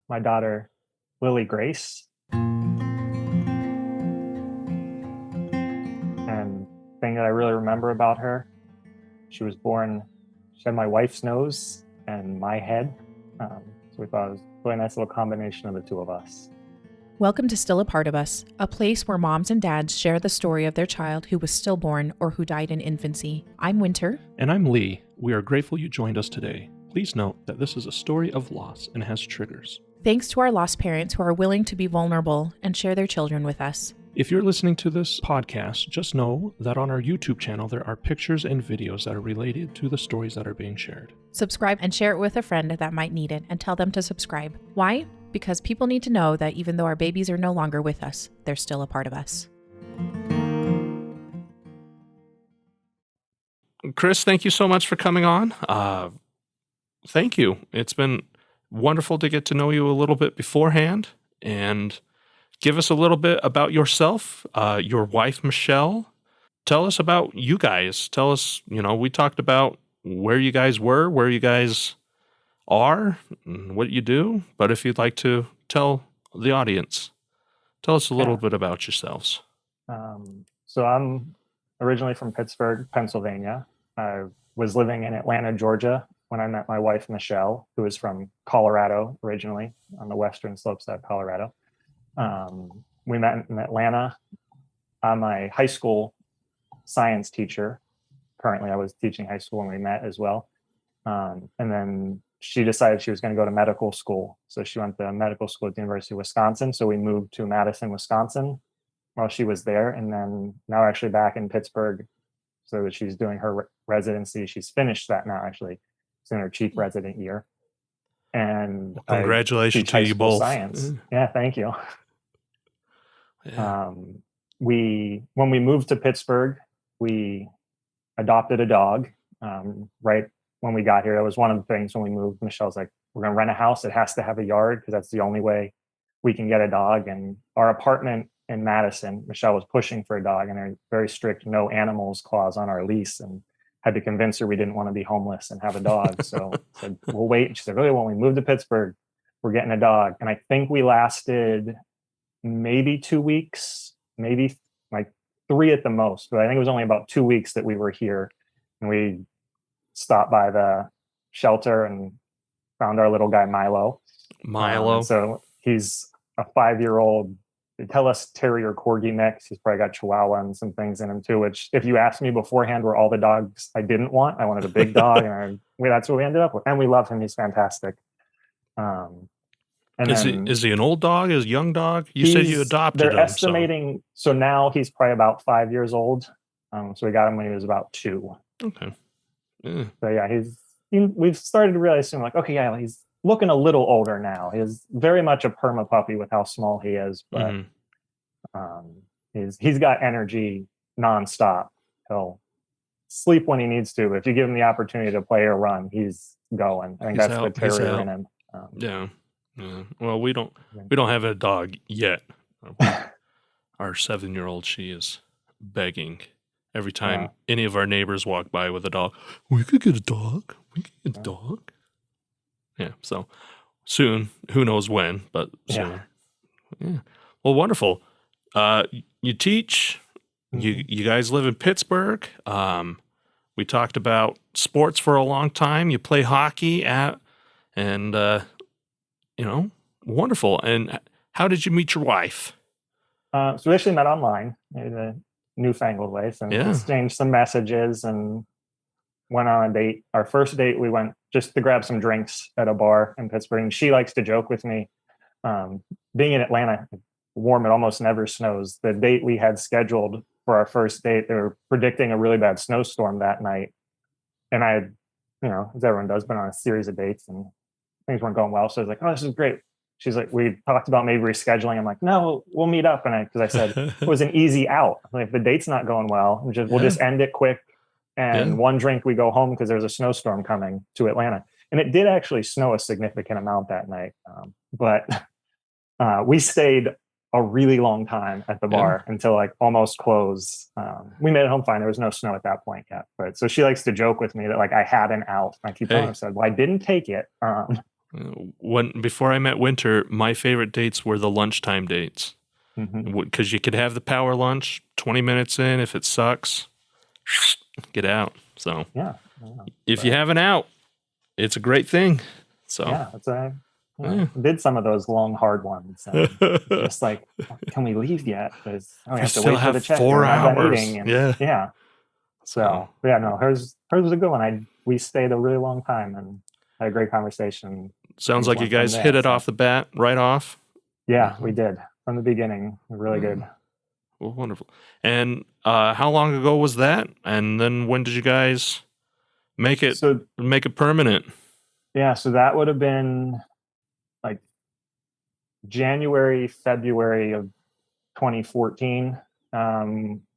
my daughter, Lily Grace. And the thing that I really remember about her, she was born, she had my wife's nose and my head. So we thought it was a really nice little combination of the two of us. Welcome to Still a Part of Us, a place where moms and dads share the story of their child who was stillborn or who died in infancy. I'm Winter. And I'm Lee. We are grateful you joined us today. Please note that this is a story of loss and has triggers. Thanks to our lost parents who are willing to be vulnerable and share their children with us. If you're listening to this podcast, just know that on our YouTube channel there are pictures and videos that are related to the stories that are being shared. Subscribe and share it with a friend that might need it, and tell them to subscribe. Why? Because people need to know that even though our babies are no longer with us, they're still a part of us. Chris, thank you so much for coming on. Thank you. It's been wonderful to get to know you a little bit beforehand, and give us a little bit about yourself, your wife, Michelle. Tell us about you guys. Tell us, we talked about where you guys were, where you guys are, and what you do. But if you'd like to tell the audience, tell us a little bit about yourselves. So I'm originally from Pittsburgh, Pennsylvania. I was living in Atlanta, Georgia when I met my wife, Michelle, who is from Colorado originally, on the western slopes of Colorado. We met in Atlanta. I'm a high school science teacher. Currently, I was teaching high school when we met as well. And then she decided she was going to go to medical school. So she went to medical school at the University of Wisconsin. So we moved to Madison, Wisconsin while she was there. And then now we're actually back in Pittsburgh. So that she's doing her residency. She's finished that now, actually. She's in her chief resident year. And congratulations to you both. Science. Yeah, thank you. Yeah. When we moved to Pittsburgh, we adopted a dog right when we got here. That was one of the things when we moved. Michelle's like, we're going to rent a house. It has to have a yard because that's the only way we can get a dog. And our apartment in Madison, Michelle was pushing for a dog, and a very strict no animals clause on our lease, and had to convince her we didn't want to be homeless and have a dog. So I said, we'll wait. And she said, really, when we moved to Pittsburgh, we're getting a dog. And I think we lasted maybe 2 weeks, maybe like 3 at the most. But I think it was only about 2 weeks that we were here. And we stopped by the shelter and found our little guy, Milo. So he's a 5-year-old, they tell us terrier corgi mix. He's probably got Chihuahua and some things in him too, which if you asked me beforehand were all the dogs I didn't want, I wanted a big dog, and that's what we ended up with. And we love him. He's fantastic. Is he an old dog? Is a young dog? You said you adopted him. They're estimating, so now he's probably about 5 years old. So we got him when he was about 2. Okay. Yeah. So yeah, we've started to realize soon, like, okay, yeah, he's looking a little older now. He's very much a perma puppy with how small he is, but he's got energy nonstop. He'll sleep when he needs to, but if you give him the opportunity to play or run, he's going. I think that's the terrier in him. Yeah. Well, we don't have a dog yet. Our 7-year-old, she is begging every time any of our neighbors walk by with a dog. We could get a dog. Yeah. So soon, who knows when, but soon. Yeah. Well, wonderful. You teach. You guys live in Pittsburgh. We talked about sports for a long time. You play hockey wonderful. And how did you meet your wife? So we actually met online, maybe the newfangled ways, and exchanged some messages and went on a date. Our first date, we went just to grab some drinks at a bar in Pittsburgh. And she likes to joke with me, being in Atlanta, warm, it almost never snows. The date we had scheduled for our first date, they were predicting a really bad snowstorm that night. And I had, as everyone does, been on a series of dates and things weren't going well. So I was like, oh, this is great. She's like, we talked about maybe rescheduling. I'm like, no, we'll meet up. And because I said it was an easy out. Like, if the date's not going well, we'll just end it quick. And one drink, we go home because there's a snowstorm coming to Atlanta. And it did actually snow a significant amount that night. But we stayed a really long time at the bar until like almost close. We made it home fine. There was no snow at that point yet. But so she likes to joke with me that like I had an out. I keep telling her, said, well, I didn't take it. Before I met Winter, my favorite dates were the lunchtime dates. Mm-hmm. Because you could have the power lunch 20 minutes in. If it sucks, get out. So Yeah. if you have an out, it's a great thing. So Yeah, that's yeah. did some of those long, hard ones. Just like, can we leave yet? Because we have to still wait for have the check. 4 We're not done hours. eating. And Yeah. yeah. So yeah, no, hers was a good one. We stayed a really long time and had a great conversation. Sounds Things like you went from guys there, hit it so. off the bat, right off. Yeah, we did from the beginning. Really good. Well, wonderful. And how long ago was that? And then when did you guys make it permanent? Yeah, so that would have been like January, February of 2014.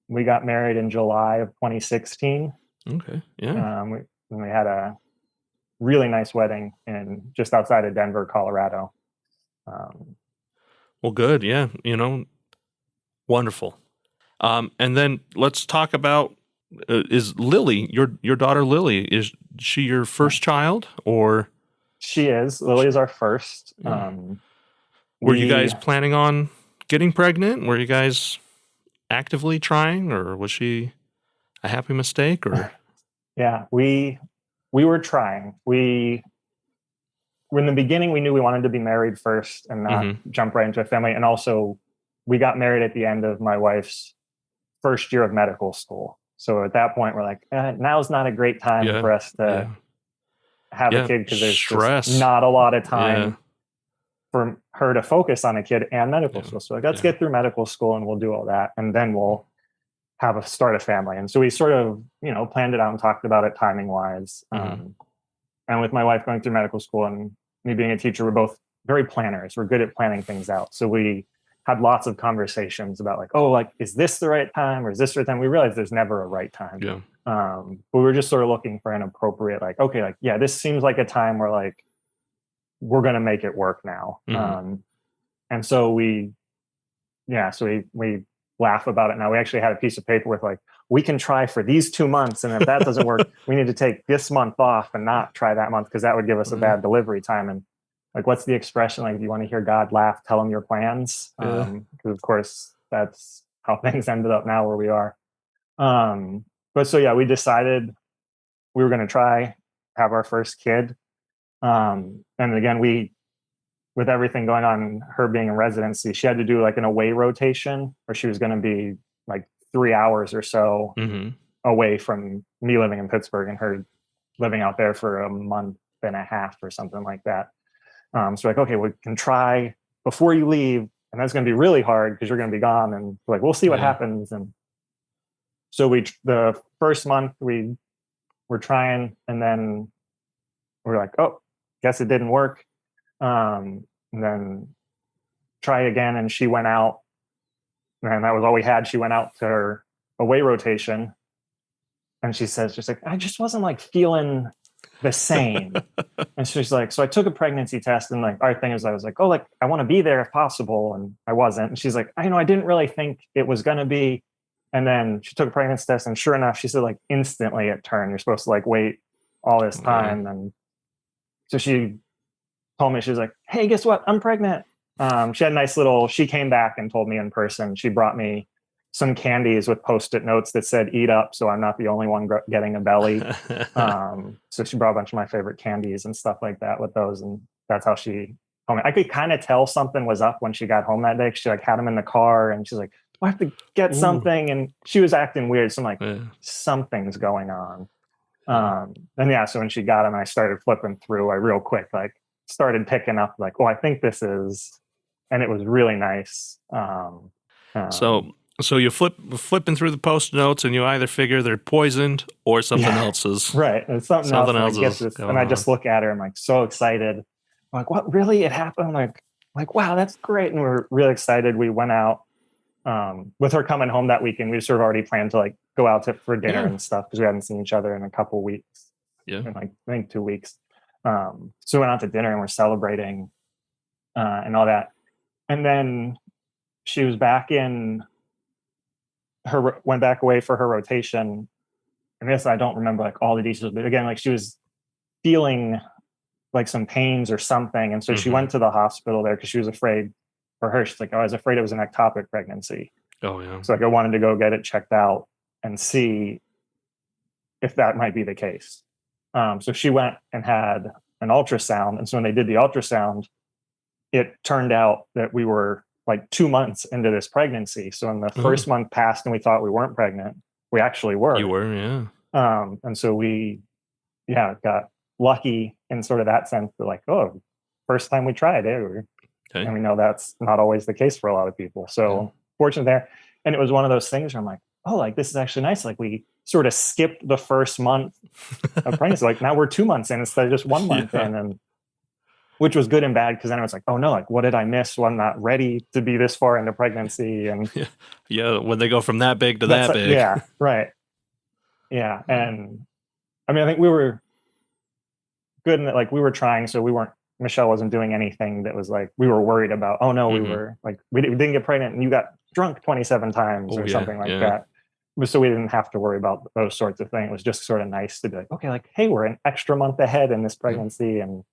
We got married in July of 2016. Okay. Yeah. We had a really nice wedding in just outside of Denver, Colorado. Well, good. Yeah. Wonderful. And then let's talk about, is Lily, your daughter Lily, is she your first child, or? She is. Lily is our first. Yeah. Were you guys planning on getting pregnant? Were you guys actively trying, or was she a happy mistake? Or yeah, we were trying. In the beginning, we knew we wanted to be married first and not jump right into a family. And also, we got married at the end of my wife's first year of medical school. So at that point, we're like, now's not a great time for us to have a kid, because there's just not a lot of time for her to focus on a kid and medical school. So like, let's get through medical school and we'll do all that, and then we'll start a family. And so we sort of, planned it out and talked about it timing wise. And with my wife going through medical school and me being a teacher, we're both very planners. We're good at planning things out. So we had lots of conversations about is this the right time, or is this the right time? We realized there's never a right time. Yeah. But we were just sort of looking for an appropriate, this seems like a time where we're going to make it work now. And so we laugh about it now. We actually had a piece of paper with we can try for these 2 months, and if that doesn't work, we need to take this month off and not try that month, because that would give us a bad delivery time. And what's the expression? Do you want to hear God laugh, tell him your plans? Because of course that's how things ended up now where we are. But so we decided we were going to try have our first kid. And again, with everything going on, her being in residency, she had to do an away rotation, where she was going to be 3 hours or so away from me living in Pittsburgh and her living out there for a month and a half or something like that. So okay, we can try before you leave, and that's going to be really hard because you're going to be gone, and we'll see what happens. And so the first month we were trying, and then we're like, oh, guess it didn't work. And then try again, and she went out, and that was all we had. She went out to her away rotation, and she says, just I just wasn't feeling the same. And she's like, so I took a pregnancy test, and our thing is, I was like, oh, I want to be there if possible, and I wasn't. And she's like, I didn't really think it was going to be. And then she took a pregnancy test, and sure enough, she said instantly it turned. You're supposed to wait all this time. And so she told me, she was like, hey, guess what? I'm pregnant. She had a nice she came back and told me in person. She brought me some candies with Post-it notes that said "eat up," so I'm not the only one getting a belly. So she brought a bunch of my favorite candies and stuff like that with those, and that's how she told me. I could kind of tell something was up when she got home that day. She had them in the car, and she's like, I have to get something, and she was acting weird. So I'm like, something's going on. And so when she got them, I started flipping through. I real quick started picking up I think this is, and it was really nice. So you flipping through the post notes, and you either figure they're poisoned or something else is right. And something else is and I just look at her. I'm so excited. I'm what, really? It happened? I'm like, wow, that's great. And we're really excited. We went out with her coming home that weekend. We sort of already planned to go out for dinner and stuff, because we hadn't seen each other in a couple weeks. Yeah, in I think 2 weeks. So we went out to dinner and we're celebrating and all that. And then she was went back away for her rotation. And this, I don't remember all the details, but again, she was feeling like some pains or something. And so she Mhm. went to the hospital there because she was afraid for her. She's like, oh, I was afraid it was an ectopic pregnancy. Oh yeah. So like I wanted to go get it checked out and see if that might be the case. So she went and had an ultrasound. And so when they did the ultrasound, it turned out that we were like 2 months into this pregnancy. So when the first month passed and we thought we weren't pregnant, we actually were. You were, yeah. And so we, got lucky in sort of that sense that like, oh, first time we tried it. Okay. And we know that's not always the case for a lot of people. So fortunate there. And it was one of those things where I'm like, oh, like this is actually nice. Like we sort of skipped the first month of pregnancy. Like now we're 2 months in instead of just 1 month in, and which was good and bad because then it was like, oh no, like what did I miss? Well, I'm not ready to be this far into pregnancy. And yeah, when they go from that big to that big. Yeah, right. Yeah. And I mean, I think we were good in that, like we were trying, so Michelle wasn't doing anything that was like we were worried about, oh no, we were like we didn't get pregnant and you got drunk 27 times or something like that. So we didn't have to worry about those sorts of things. It was just sort of nice to be like, okay, like, hey, we're an extra month ahead in this pregnancy, and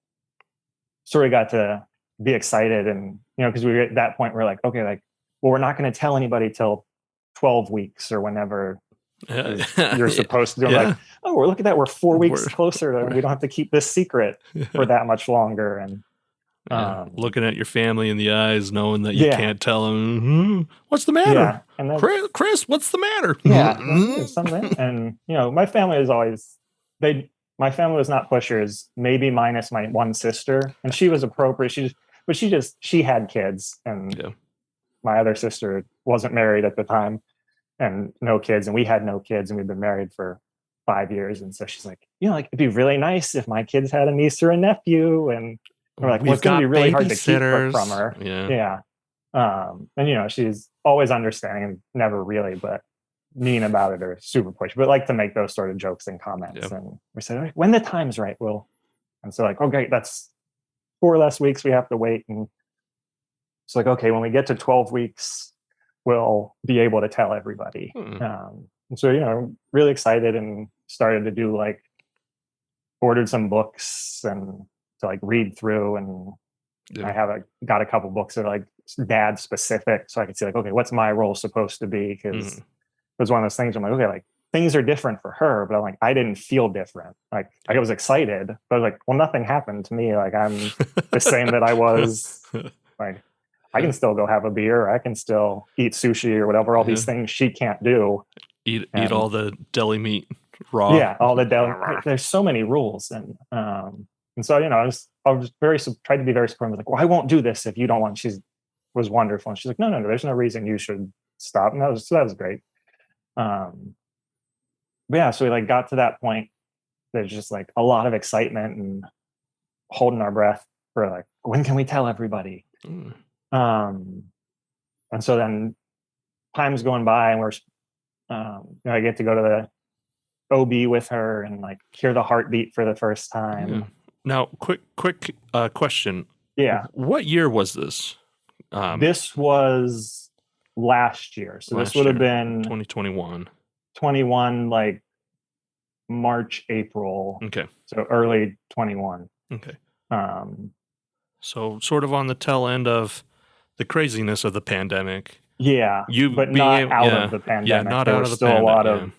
sort of got to be excited. And because we were at that point, we're like, okay, like, well, we're not going to tell anybody till 12 weeks or whenever you're supposed to do. Like, oh, look at that, we're 4 weeks closer to, we don't have to keep this secret for that much longer. And looking at your family in the eyes, knowing that you can't tell them, what's the matter? And then, Chris, what's the matter? Something. And my family is always my family was not pushers, maybe minus my one sister, and she was appropriate. She had kids, and my other sister wasn't married at the time and no kids, and we had no kids, and we've been married for 5 years. And so she's like, like it'd be really nice if my kids had a niece or a nephew. And we're like, well, it's going to be really hard to keep her from her. And she's always understanding and never really, but mean about it or super push, but like to make those sort of jokes and comments. And we said, right, when the time's right, and so like, okay, that's 4 less weeks we have to wait. And it's like, okay, when we get to 12 weeks, we'll be able to tell everybody. And so, really excited, and started to do like, ordered some books and to like read through. And I got a couple books that are like dad specific. So I could see like, okay, what's my role supposed to be? Because it was one of those things I'm like, okay, like things are different for her, but I'm like, I didn't feel different. Like I was excited, but I was like, well, nothing happened to me. Like I'm the same that I was. Like I can still go have a beer. I can still eat sushi or whatever. All these things she can't do. Eat all the deli meat raw. Yeah, all the deli. There's so many rules, and so I was tried to be very supportive. Like, well, I won't do this if you don't want. She was wonderful, and she's like, no, there's no reason you should stop. And that was great. But yeah, so we like got to that point. There's just like a lot of excitement and holding our breath for like, when can we tell everybody? And so then time's going by, and we're I get to go to the OB with her and like hear the heartbeat for the first time. Now, quick question. Yeah. What year was this? This was last year. So this would have been 2021. 21, like March, April. Okay. So early 21. Okay. So sort of on the tail end of the craziness of the pandemic. Yeah. But not out of the pandemic. Yeah, not there out were of the still pandemic. A lot of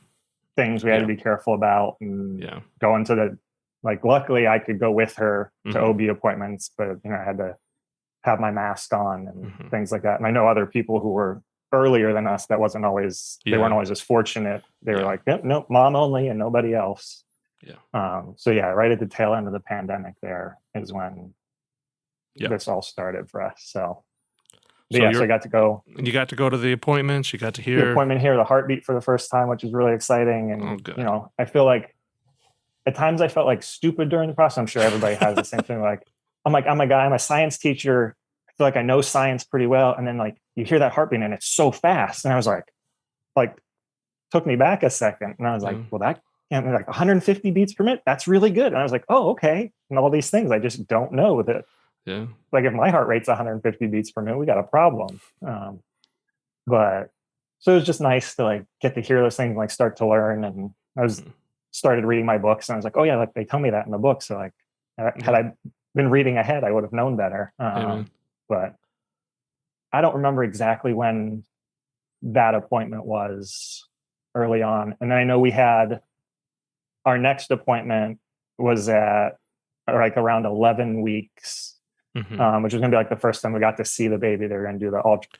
things we had to be careful about, and going to the, like, luckily I could go with her to OB appointments, but I had to have my mask on and things like that. And I know other people who were earlier than us that wasn't always, they weren't always as fortunate. They were like, nope, mom only and nobody else. So right at the tail end of the pandemic there is when this all started for us. So I got to go. You got to go to the appointments. You got to hear the appointment, hear the heartbeat for the first time, which is really exciting. And I feel like at times I felt like stupid during the process. I'm sure everybody has the same thing. Like I'm a guy, I'm a science teacher. I feel like I know science pretty well. And then like you hear that heartbeat and it's so fast. And I was like took me back a second. And I was like, well, that can't be like 150 beats per minute. That's really good. And I was like, oh, okay. And all these things I just don't know that. Yeah. Like if my heart rate's 150 beats per minute, we got a problem. But so it was just nice to like get to hear those things and like start to learn. And I started reading my books and I was like, oh yeah, like they tell me that in the book. So like Had I been reading ahead, I would have known better. But I don't remember exactly when that appointment was early on. And then I know we had our next appointment was at like around 11 weeks, which was going to be like the first time we got to see the baby. They were going to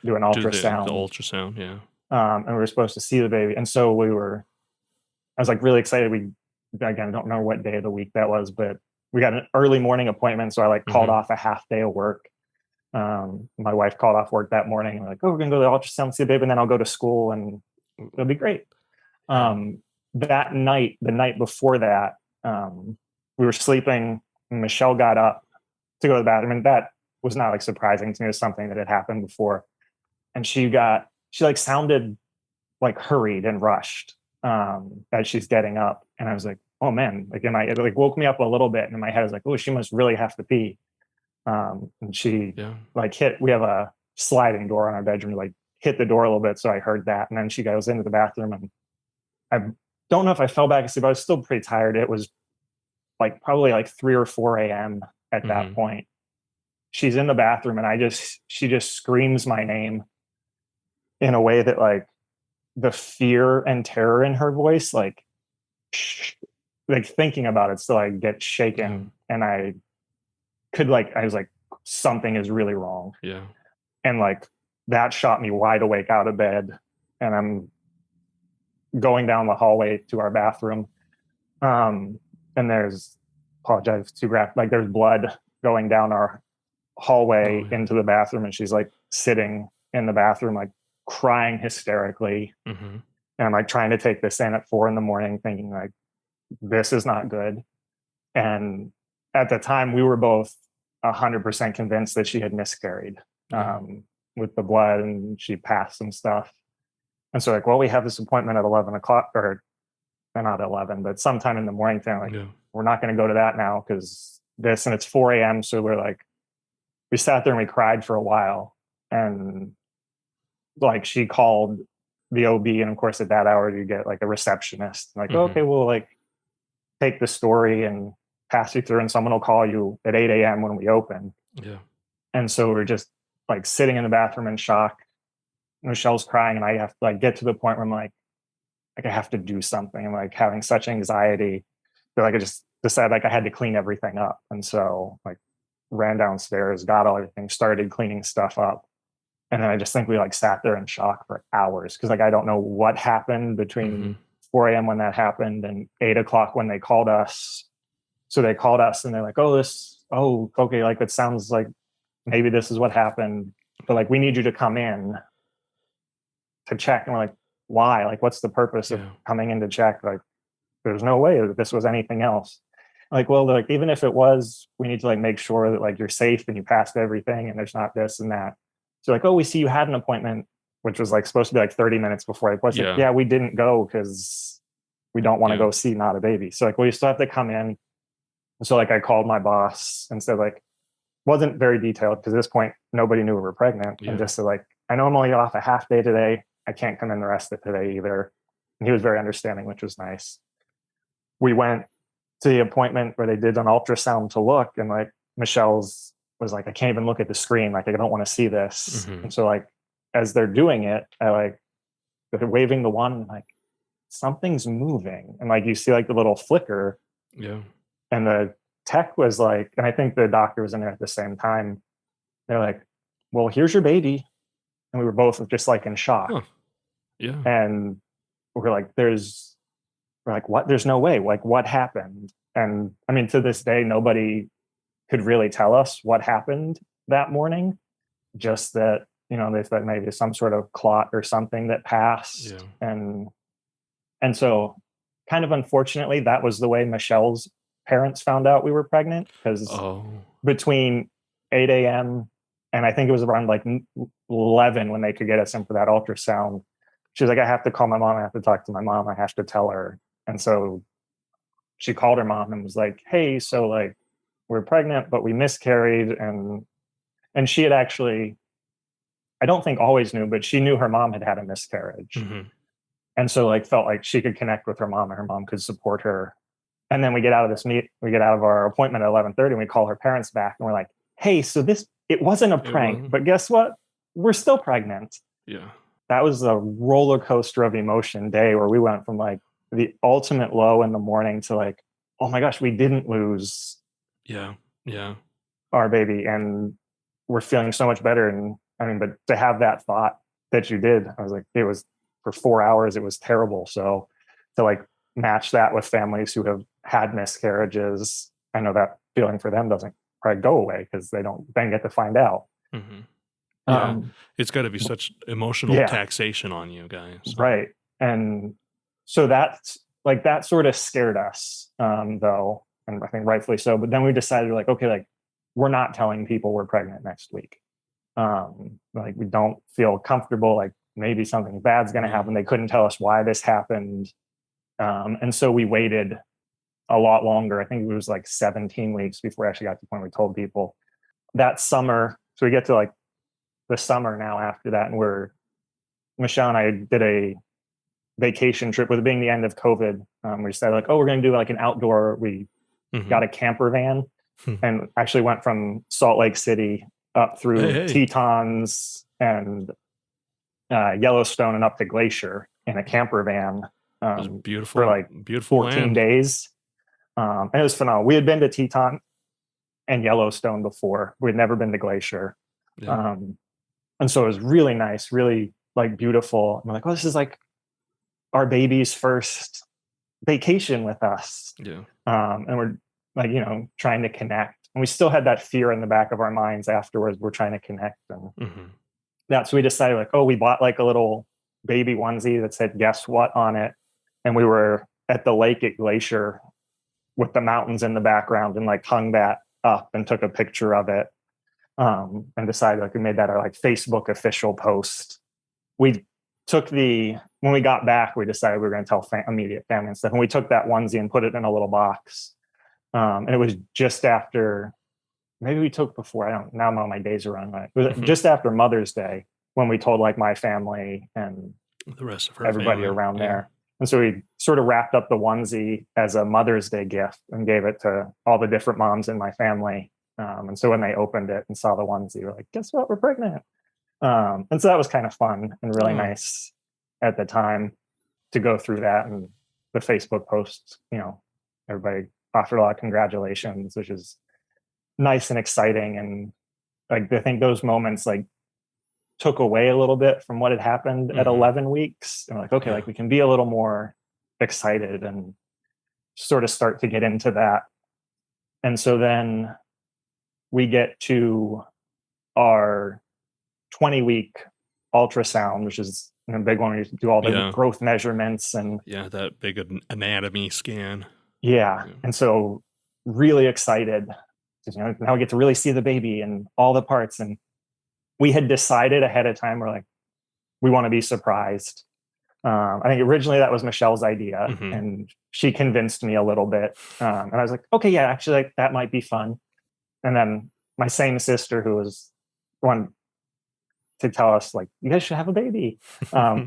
do an ultrasound. The ultrasound, yeah. And we were supposed to see the baby. And so I was like really excited. Again, I don't remember what day of the week that was, but we got an early morning appointment. So I like called off a half day of work. My wife called off work that morning. And we're like, oh, we're going to go to the ultrasound, see the baby, and then I'll go to school and it'll be great. That night, the night before that, we were sleeping and Michelle got up to go to the bathroom. And that was not like surprising to me. It was something that had happened before. And she like sounded like hurried and rushed as she's getting up. And I was like, oh man, like it like woke me up a little bit. And in my head, I was like, oh, she must really have to pee. And she like we have a sliding door on our bedroom, like hit the door a little bit. So I heard that. And then she goes into the bathroom and I don't know if I fell back asleep, but I was still pretty tired. It was like probably like 3 or 4 a.m. at that point. She's in the bathroom and she just screams my name in a way that like the fear and terror in her voice, like thinking about it still I get shaken. And I was like, something is really wrong. Yeah. And like that shot me wide awake out of bed. And I'm going down the hallway to our bathroom. And there's there's blood going down our hallway into the bathroom. And she's like sitting in the bathroom, like crying hysterically. And I'm like trying to take this in at 4 a.m, thinking like, this is not good. And at the time we were both 100% convinced that she had miscarried with the blood and she passed some stuff. And so like, well, we have this appointment at 11 o'clock or not 11, but sometime in the morning thing. Like, we're not going to go to that now because this, and it's 4 a.m. So we sat there and we cried for a while. And like, she called the OB. And of course, at that hour, you get like a receptionist. Like, okay, we'll like take the story and pass you through and someone will call you at 8 a.m. when we open. Yeah. And so we're just like sitting in the bathroom in shock. Michelle's crying and I have to like get to the point where I'm like I have to do something. I'm like having such anxiety that like I just decided like I had to clean everything up. And so like ran downstairs, got all everything, started cleaning stuff up. And then I just think we like sat there in shock for hours because like I don't know what happened between 4 a.m. when that happened and 8 o'clock when they called us. So they called us and they're like, okay, like it sounds like maybe this is what happened, but like we need you to come in to check. And we're like, why? Like, what's the purpose of coming in to check? Like, there's no way that this was anything else. Like, well, like even if it was, we need to like make sure that like you're safe and you passed everything and there's not this and that. So like, oh, we see you had an appointment, which was like supposed to be like 30 minutes before I was like, we didn't go because we don't want to go see not a baby. So like, well, you still have to come in. So like I called my boss and said like, wasn't very detailed because at this point nobody knew we were pregnant. And just said like, I know I'm only off a half day today. I can't come in the rest of today either. And he was very understanding, which was nice. We went to the appointment where they did an ultrasound to look and like Michelle's was like, I can't even look at the screen. Like, I don't want to see this. And so like, as they're doing it, they're waving the wand and like, something's moving. And like, you see like the little flicker. Yeah. And the tech was like, and I think the doctor was in there at the same time. They're like, well, here's your baby. And we were both just like in shock. Huh. Yeah. And we're like, what? There's no way. Like, what happened? And I mean, to this day, nobody could really tell us what happened that morning. Just that, they thought maybe some sort of clot or something that passed. And so kind of unfortunately, that was the way Michelle's parents found out we were pregnant because between 8 a.m. and I think it was around like 11 when they could get us in for that ultrasound. She was like, I have to call my mom. I have to talk to my mom. I have to tell her. And so she called her mom and was like, hey, so like we're pregnant, but we miscarried. And she had actually, I don't think always knew, but she knew her mom had had a miscarriage. And so like felt like she could connect with her mom and her mom could support her And then we get out of we get out of our appointment at 11:30 and we call her parents back and we're like, hey, so it wasn't a prank, but guess what? We're still pregnant. Yeah. That was a roller coaster of emotion day where we went from like the ultimate low in the morning to like, oh my gosh, we didn't lose our baby and we're feeling so much better. And I mean, but to have that thought that you did, I was like, it was for 4 hours, it was terrible. So to like match that with families who have had miscarriages, I know that feeling for them doesn't probably go away because they don't then get to find out. Mm-hmm. Yeah, it's got to be such emotional taxation on you guys. Right. And so that's like, that sort of scared us, though. And I think rightfully so. But then we decided like, okay, like we're not telling people we're pregnant next week. Like we don't feel comfortable, like maybe something bad's going to happen. They couldn't tell us why this happened. And so we waited a lot longer. I think it was like 17 weeks before we actually got to the point where we told people that summer. So we get to like the summer now after that. And Michelle and I did a vacation trip with it being the end of COVID. We decided like, oh, we're going to do like an outdoor, we got a camper van and actually went from Salt Lake City up through Tetons and Yellowstone and up to Glacier in a camper van. Beautiful for like beautiful 14 land. days. And it was phenomenal. We had been to Teton and Yellowstone before. We'd never been to Glacier. Yeah. And so it was really nice, really like beautiful. And we're like, oh, this is like our baby's first vacation with us. Yeah. And we're like, you know, trying to connect. And we still had that fear in the back of our minds afterwards. We're trying to connect. And that's, we decided like, oh, we bought like a little baby onesie that said, guess what on it. And we were at the lake at Glacier with the mountains in the background and like hung that up and took a picture of it. And decided like we made that our like Facebook official post. We took when we got back, we decided we were going to tell immediate family and stuff. And we took that onesie and put it in a little box. And it was just after, maybe we took before, I don't, now my days are wrong. Right? It was just after Mother's Day when we told like my family and the rest of her everybody family around there. And so we sort of wrapped up the onesie as a Mother's Day gift and gave it to all the different moms in my family. And so when they opened it and saw the onesie, we're like, guess what? We're pregnant. And so that was kind of fun and really nice at the time to go through that. And the Facebook posts, you know, everybody offered a lot of congratulations, which is nice and exciting. And like, I think those moments like took away a little bit from what had happened at 11 weeks. And like, okay, like we can be a little more excited and sort of start to get into that. And so then we get to our 20-week ultrasound, which is a big one. We do all the growth measurements and that big anatomy scan. And so really excited. You know, now we get to really see the baby and all the parts. And we had decided ahead of time, we're like, we want to be surprised. I think originally that was Michelle's idea, and she convinced me a little bit. And I was like, okay, yeah, actually, like that might be fun. And then my same sister, who was one to tell us, like, you guys should have a baby.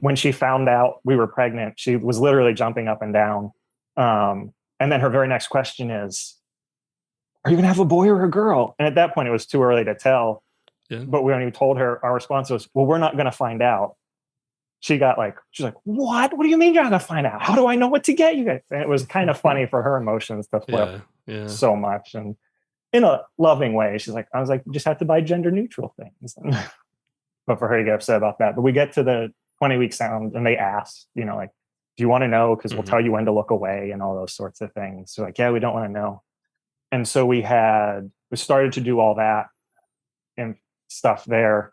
When she found out we were pregnant, she was literally jumping up and down. And then her very next question is, are you going to have a boy or a girl? And at that point, it was too early to tell. But when we told her, our response was, well, we're not going to find out. She's like, what? What do you mean you're not going to find out? How do I know what to get you guys? And it was kind of funny for her emotions to flip so much. And in a loving way, she's like, I was like, you just have to buy gender neutral things. But for her to get upset about that. But we get to the 20-week sound and they ask, you know, like, do you want to know? Because we'll tell you when to look away and all those sorts of things. So like, yeah, we don't want to know. And so we started to do all that and stuff there.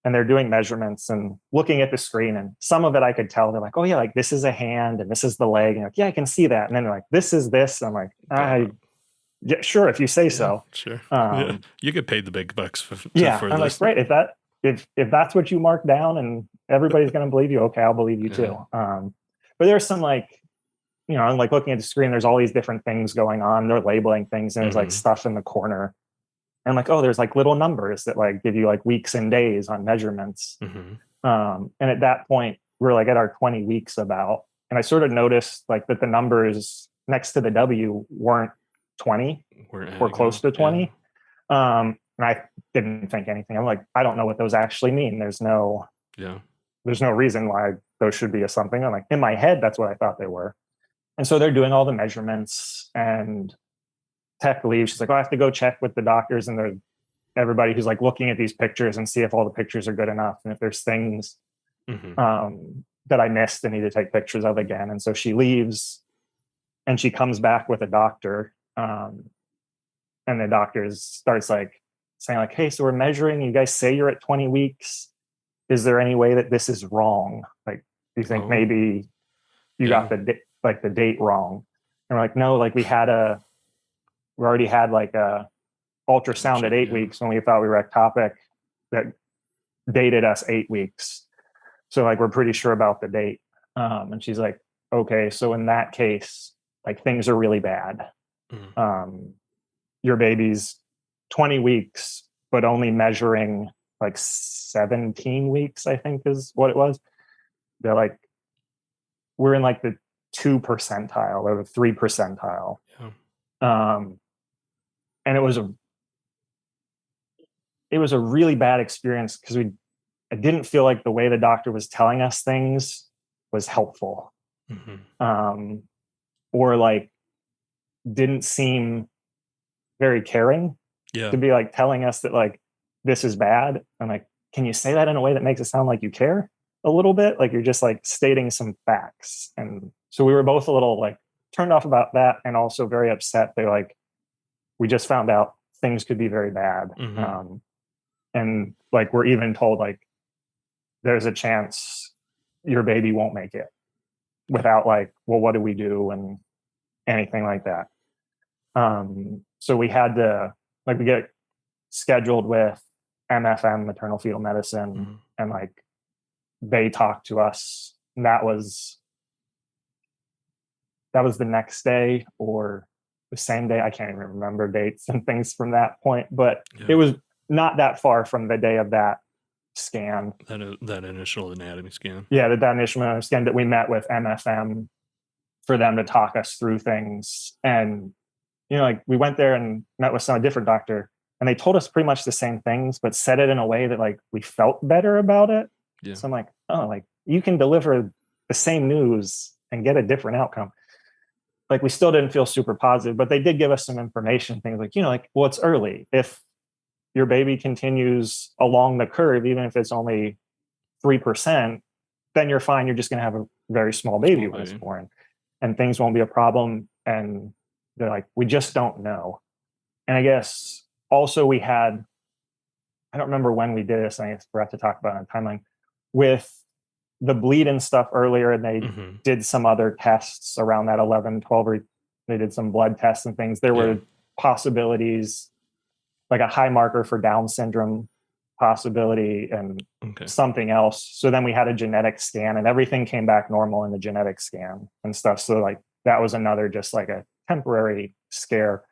And they're doing measurements and looking at the screen. And some of it I could tell. They're like, oh yeah, like this is a hand and this is the leg. And like, yeah, I can see that. And then they're like, this is this. And I'm like, yeah, sure, if you say so. Sure. You get paid the big bucks for I'm this. like, great. If that's what you mark down and everybody's going to believe you, okay, I'll believe you too. But there's some like, you know, I'm like looking at the screen, there's all these different things going on. They're labeling things and there's like stuff in the corner. And I'm like, oh, there's like little numbers that like give you like weeks and days on measurements. And at that point, we're like at our 20 weeks about, and I sort of noticed like that the numbers next to the W weren't 20 or close to 20. And I didn't think anything. I'm like, I don't know what those actually mean. There's no reason why those should be a something. I'm like, in my head, that's what I thought they were. And so they're doing all the measurements, and tech leaves. She's like, oh, I have to go check with the doctors and everybody who's like looking at these pictures and see if all the pictures are good enough. And if there's things that I missed and need to take pictures of again. And so she leaves and she comes back with a doctor. And the doctor starts like saying like, hey, so we're measuring, you guys say you're at 20 weeks. Is there any way that this is wrong? Like, do you think maybe you got the date wrong? And we're like, no, like we already had like a ultrasound at 8 weeks when we thought we were ectopic that dated us 8 weeks. So like, we're pretty sure about the date. And she's like, okay, so in that case, like things are really bad. Your baby's 20 weeks, but only measuring like 17 weeks, I think is what it was. They're like, we're in like the 2 percentile or the 3 percentile. And it was a really bad experience because I didn't feel like the way the doctor was telling us things was helpful. Or like didn't seem very caring to be like telling us that like this is bad. I'm like, can you say that in a way that makes it sound like you care a little bit? Like you're just like stating some facts. And so we were both a little like turned off about that and also very upset. They're like, we just found out things could be very bad. And like we're even told like there's a chance your baby won't make it without like, well, what do we do and anything like that. So we had to like we get scheduled with MFM, maternal fetal medicine, and like they talked to us. And that was the next day or the same day. I can't even remember dates and things from that point, but it was not that far from the day of that scan. That initial anatomy scan. Yeah, that initial anatomy scan that we met with MFM for them to talk us through things. And, you know, like we went there and met with a different doctor and they told us pretty much the same things, but said it in a way that like we felt better about it. So I'm like, oh, like you can deliver the same news and get a different outcome. Like we still didn't feel super positive, but they did give us some information, things like, you know, like, well, it's early. If your baby continues along the curve, even if it's only 3%, then you're fine. You're just going to have a very small baby when it's born and things won't be a problem. And they're like, we just don't know. And I guess also we had, I don't remember when we did this, and I forgot to talk about it on timeline, with the bleed and stuff earlier, and they did some other tests around that 11, 12, or they did some blood tests and things. There were possibilities, like a high marker for Down syndrome possibility and something else. So then we had a genetic scan and everything came back normal in the genetic scan and stuff. So like that was another just like a temporary scare.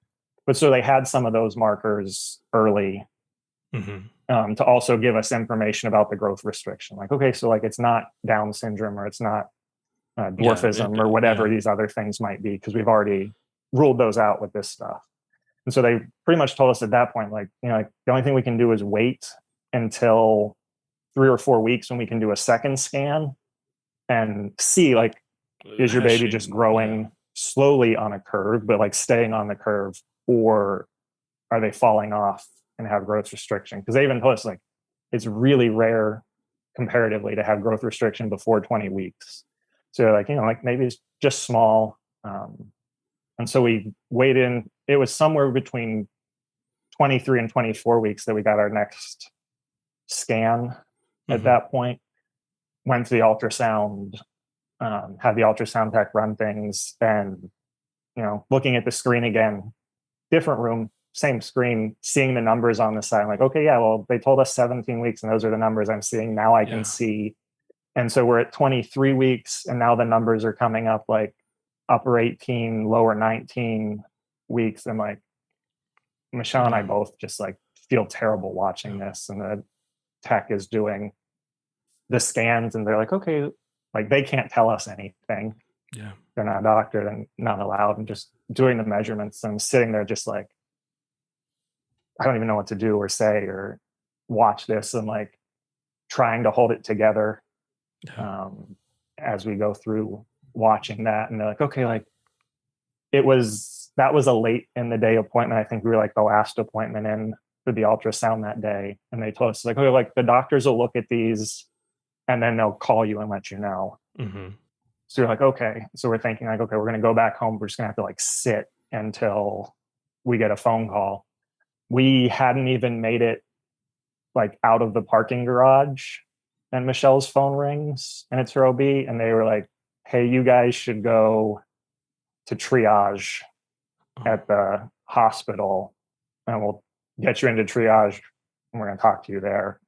But so they had some of those markers early to also give us information about the growth restriction. Like, okay, so like it's not Down syndrome or it's not dwarfism or whatever these other things might be, because we've already ruled those out with this stuff. And so they pretty much told us at that point, like, you know, like the only thing we can do is wait until 3 or 4 weeks when we can do a second scan and see, like, is your baby just growing slowly on a curve, but like staying on the curve, or are they falling off and have growth restriction? Because they even told us like it's really rare comparatively to have growth restriction before 20 weeks. So like, you know, like maybe it's just small. And so we waited in, it was somewhere between 23 and 24 weeks that we got our next scan at that point. Went to the ultrasound, had the ultrasound tech run things, and, you know, looking at the screen again, different room, same screen, seeing the numbers on the side. I'm like, okay, yeah, well, they told us 17 weeks and those are the numbers I'm seeing. Now I can see. And so we're at 23 weeks and now the numbers are coming up like upper 18, lower 19 weeks. And like Michelle and I both just like feel terrible watching this. And the tech is doing the scans and they're like, okay, like they can't tell us anything. Yeah. they're not a doctor, they're not allowed, and just doing the measurements. And I'm sitting there just like, I don't even know what to do or say or watch this, and like trying to hold it together Yeah. as we go through watching that. And they're like, okay, like that was a late in the day appointment. I think we were like the last appointment in for the ultrasound that day. And they told us like, okay, like the doctors will look at these and then they'll call you and let you know. Mm-hmm. So you're like, okay. So we're thinking like, okay, we're going to go back home. We're just going to have to like sit until we get a phone call. We hadn't even made it like out of the parking garage, and Michelle's phone rings and it's her OB, and they were like, hey, you guys should go to triage at the hospital, and we'll get you into triage and we're going to talk to you there.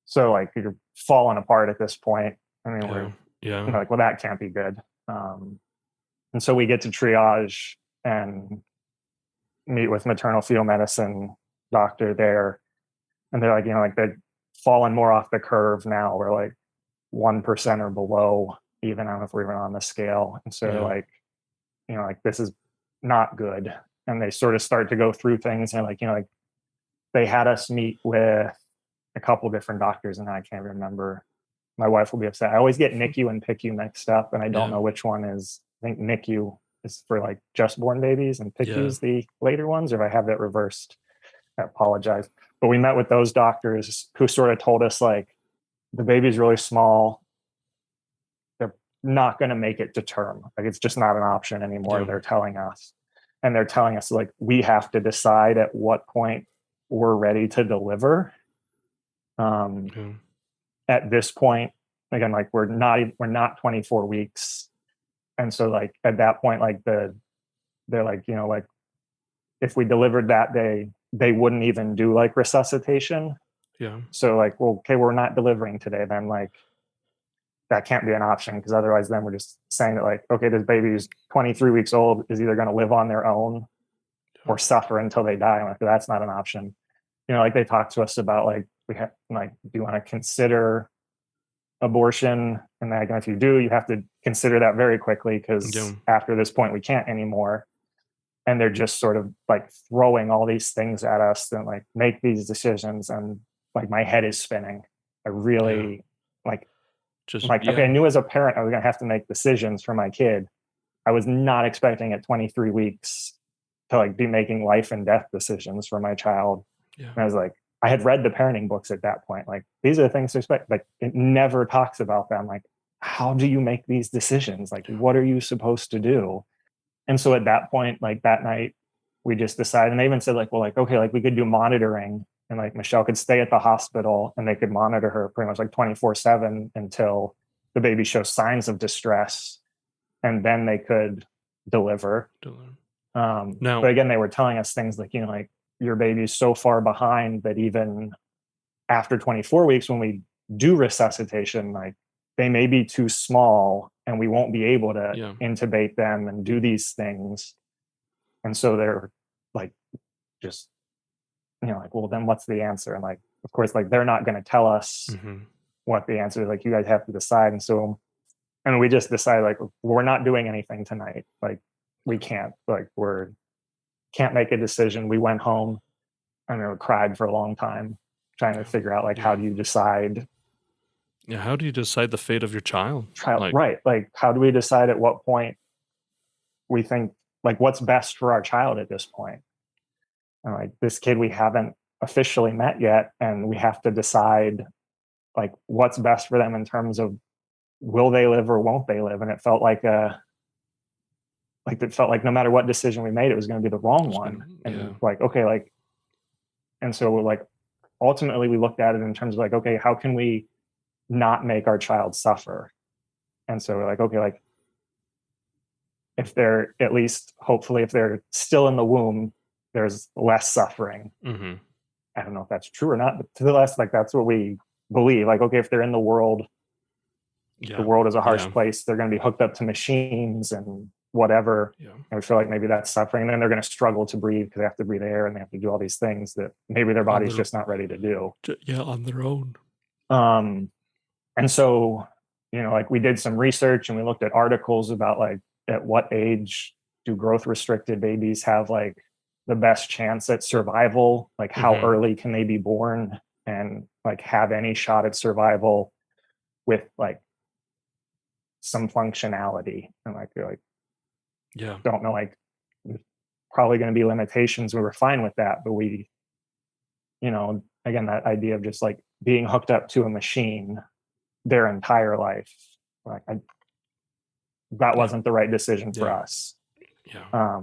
So like you're falling apart at this point. I mean, we're like, well, that can't be good. And so we get to triage and meet with maternal fetal medicine doctor there. And they're like, you know, like they're falling more off the curve now. We're like 1% or below, even. I don't know if we're even on the scale. And so they're like, you know, like this is not good. And they sort of start to go through things, and like, you know, like they had us meet with a couple different doctors, and I can't remember. My wife will be upset. I always get NICU and PICU mixed up, and I don't know which one is. I think NICU is for like just born babies, and PICU is the later ones. Or if I have that reversed, I apologize. But we met with those doctors who sort of told us like the baby's really small. They're not going to make it to term. Like it's just not an option anymore. They're telling us. And they're telling us like we have to decide at what point we're ready to deliver. At this point, again, like we're not 24 weeks. And so like at that point, like they're like, you know, like if we delivered that day, they wouldn't even do like resuscitation. Yeah. So like, well, okay, we're not delivering today. Then like that can't be an option, because otherwise then we're just saying that like, okay, this baby is 23 weeks old, is either going to live on their own or suffer until they die. Like that's not an option. You know, like they talked to us about like, we have like, do you want to consider abortion? And like, if you do, you have to consider that very quickly, because after this point we can't anymore. And they're just sort of like throwing all these things at us and like make these decisions, and like my head is spinning. I really okay, I knew as a parent I was gonna have to make decisions for my kid. I was not expecting at 23 weeks to like be making life and death decisions for my child. And I was like, I had read the parenting books at that point. Like, these are the things to expect. Like, it never talks about them. Like, how do you make these decisions? Like, what are you supposed to do? And so at that point, like that night, we just decided, and they even said like, well, like, okay, like we could do monitoring, and like Michelle could stay at the hospital and they could monitor her pretty much like 24/7 until the baby shows signs of distress, and then they could deliver. But again, they were telling us things like, you know, like your baby's so far behind that even after 24 weeks, when we do resuscitation, like they may be too small and we won't be able to intubate them and do these things. And so they're like, just, you know, like, well, then what's the answer? And like, of course, like they're not going to tell us what the answer is. Like, you guys have to decide. And so, and we just decided like, we're not doing anything tonight. Like, we can't, like, can't make a decision. We went home and we cried for a long time, trying to figure out like, how do you decide? Yeah, how do you decide the fate of your child? Right. Like, how do we decide at what point we think, like, what's best for our child at this point? And like, this kid we haven't officially met yet, and we have to decide like what's best for them in terms of will they live or won't they live? And it felt like no matter what decision we made, it was going to be the wrong one. And like, okay, like, and so we're like, ultimately we looked at it in terms of like, okay, how can we not make our child suffer? And so we're like, okay, like if they're at least, hopefully, if they're still in the womb, there's less suffering. I don't know if that's true or not, but to the less, like, that's what we believe. Like, okay, if they're in the world, the world is a harsh place. They're going to be hooked up to machines and whatever. And we feel like maybe that's suffering. And then they're going to struggle to breathe because they have to breathe air and they have to do all these things that maybe their body's just not ready to do. On their own. And so like we did some research and we looked at articles about like at what age do growth restricted babies have like the best chance at survival, like how early can they be born and like have any shot at survival with like some functionality. And like we're like, Yeah. don't know, like there's probably going to be limitations. We were fine with that, but we, again, that idea of just like being hooked up to a machine their entire life, like that wasn't the right decision for us. Yeah.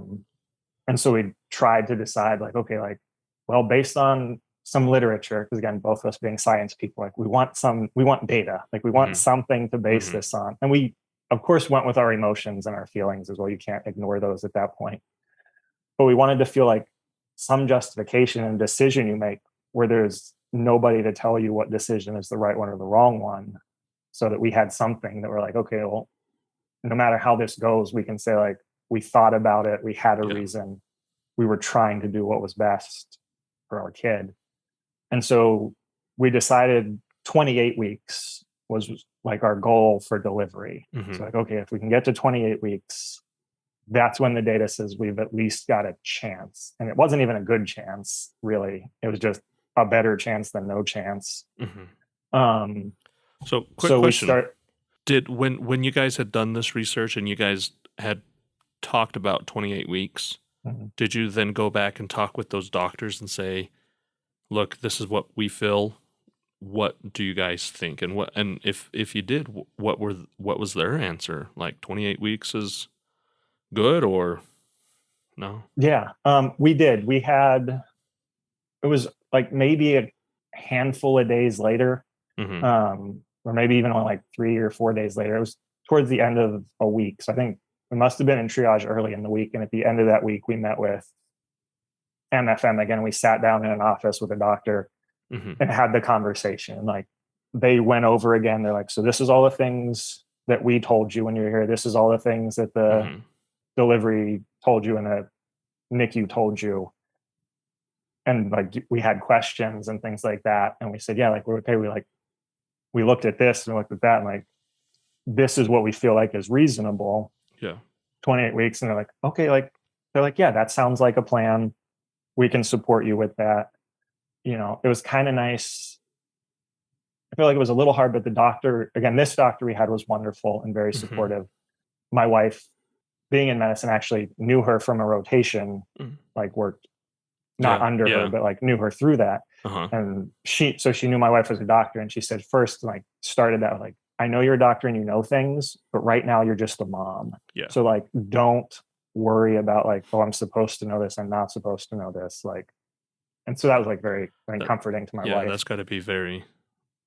And so we tried to decide like, okay, like, well, based on some literature, because again, both of us being science people, like we want data, like we want something to base this on. And we, of course, went with our emotions and our feelings as well. You can't ignore those at that point. But we wanted to feel like some justification and decision you make where there's nobody to tell you what decision is the right one or the wrong one, so that we had something that we're like, okay, well, no matter how this goes, we can say like, we thought about it, we had a reason, we were trying to do what was best for our kid. And so we decided 28 weeks was like our goal for delivery. So like, okay, if we can get to 28 weeks, that's when the data says we've at least got a chance. And it wasn't even a good chance, really. It was just a better chance than no chance. So quick question. Did when you guys had done this research and you guys had talked about 28 weeks, did you then go back and talk with those doctors and say, look, this is what we feel, what do you guys think? And if you did, what was their answer? Like 28 weeks is good or no? Yeah, we did. It was like maybe a handful of days later, or maybe even only like 3 or 4 days later. It was towards the end of a week. So I think we must have been in triage early in the week. And at the end of that week, we met with MFM again. We sat down in an office with a doctor and had the conversation. Like they went over again. They're like, so this is all the things that we told you when you were here. This is all the things that the delivery told you and the NICU told you. And like we had questions and things like that. And we said, yeah, like we're okay. We looked at this and looked at that and like, this is what we feel like is reasonable. Yeah. 28 weeks. And they're like, okay, like, they're like, yeah, that sounds like a plan. We can support you with that. It was kind of nice. I feel like it was a little hard, but the doctor, again, this doctor we had was wonderful and very supportive. My wife, being in medicine, actually knew her from a rotation, like worked not under her, but like knew her through that. And she knew my wife was a doctor. And she said, first, like started that like, I know you're a doctor and you know things, but right now you're just a mom. Yeah. So like, don't worry about like, oh, I'm supposed to know this. I'm not supposed to know this. Like, and so that was like very comforting to my wife. Yeah, that's got to be very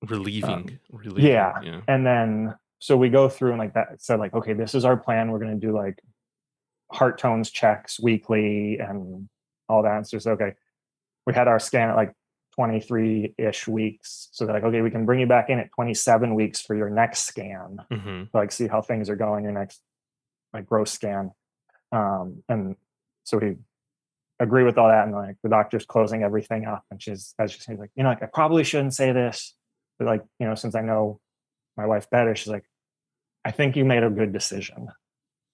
relieving. Yeah. And then, so we go through and like that said like, okay, this is our plan. We're going to do like heart tones checks weekly and all that. And so it's okay. We had our scan at like 23-ish weeks. So they're like, okay, we can bring you back in at 27 weeks for your next scan. To, like see how things are going, your next like growth scan. And so we agree with all that. And like the doctor's closing everything up. And she's like, like I probably shouldn't say this, but like, since I know my wife better, she's like, I think you made a good decision.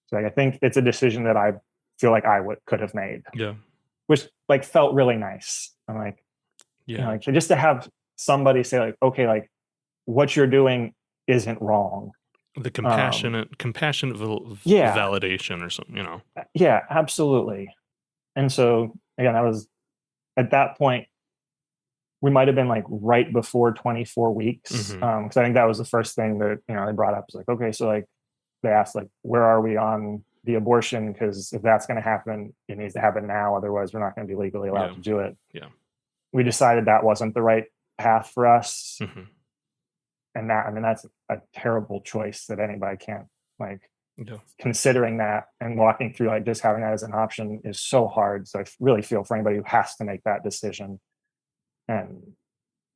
So like, I think it's a decision that I feel like I could have made. Yeah. Which like felt really nice. I'm like, like just to have somebody say like, okay, like what you're doing isn't wrong. The compassionate validation or something, Yeah, absolutely. And so again, I was at that point, we might have been like right before 24 weeks. Cause I think that was the first thing that, they brought up was like, okay, so like they asked like, where are we on the abortion? Cause if that's going to happen, it needs to happen now. Otherwise we're not going to be legally allowed to do it. Yeah. We decided that wasn't the right path for us. And that, I mean, that's a terrible choice that anybody can't like considering that and walking through like just having that as an option is so hard. So I really feel for anybody who has to make that decision and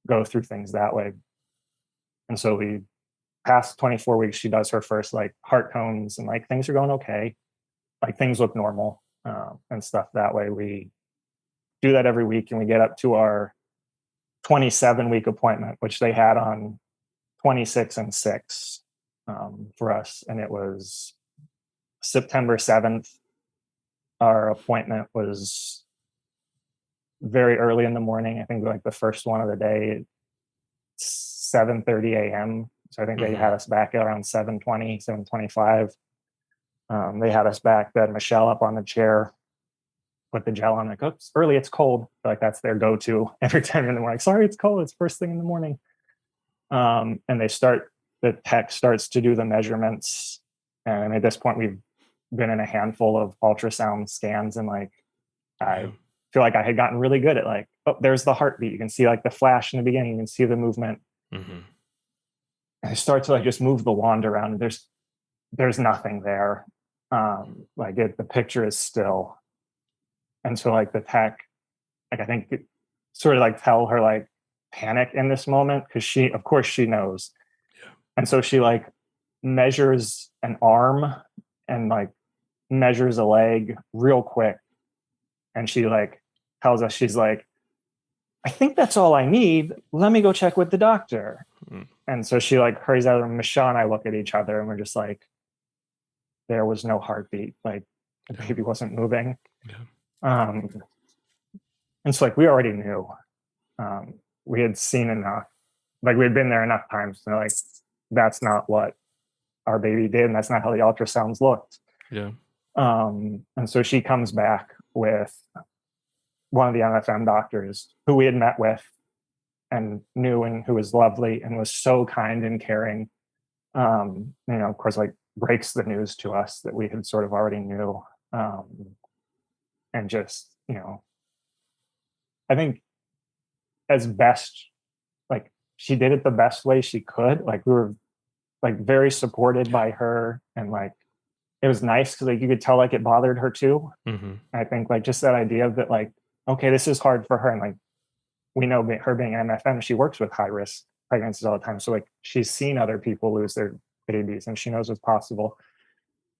go through things that way. And so we past 24 weeks, she does her first like heart tones and like things are going okay. Like things look normal and stuff that way. We do that every week and we get up to our 27-week appointment, which they had on 26 and 6. for us. And it was September 7th. Our appointment was very early in the morning. I think like the first one of the day, 7:30 a.m. So I think they had us back at around 7:20, 7:25. They had us back, they had Michelle up on the chair, put the gel on, like, oh, it's early, it's cold. Like that's their go-to every time in the morning. Sorry, it's cold, it's first thing in the morning. And the tech starts to do the measurements. And at this point, we've been in a handful of ultrasound scans, and like I feel like I had gotten really good at like, oh, there's the heartbeat. You can see like the flash in the beginning, you can see the movement. And I start to like just move the wand around. There's nothing there. The picture is still. And so like the tech, like I think it sort of like tell her like panic in this moment, because of course she knows. And so she like measures an arm and like measures a leg real quick. And she like tells us, she's like, I think that's all I need. Let me go check with the doctor. And so she like hurries out, and Michelle and I look at each other and we're just like, there was no heartbeat. Like the baby wasn't moving. And so like we already knew. We had seen enough. Like we had been there enough times to know, like, that's not what our baby did, and that's not how the ultrasounds looked. And so she comes back with one of the MFM doctors who we had met with and knew, and who was lovely and was so kind and caring. Of course, like breaks the news to us that we had sort of already knew. And just, I think as best, like she did it the best way she could. Like we were like very supported by her, and like it was nice because like you could tell like it bothered her too. I think like just that idea of that, like, okay, this is hard for her, and like we know her being MFM, she works with high risk pregnancies all the time, so like she's seen other people lose their babies and she knows what's possible.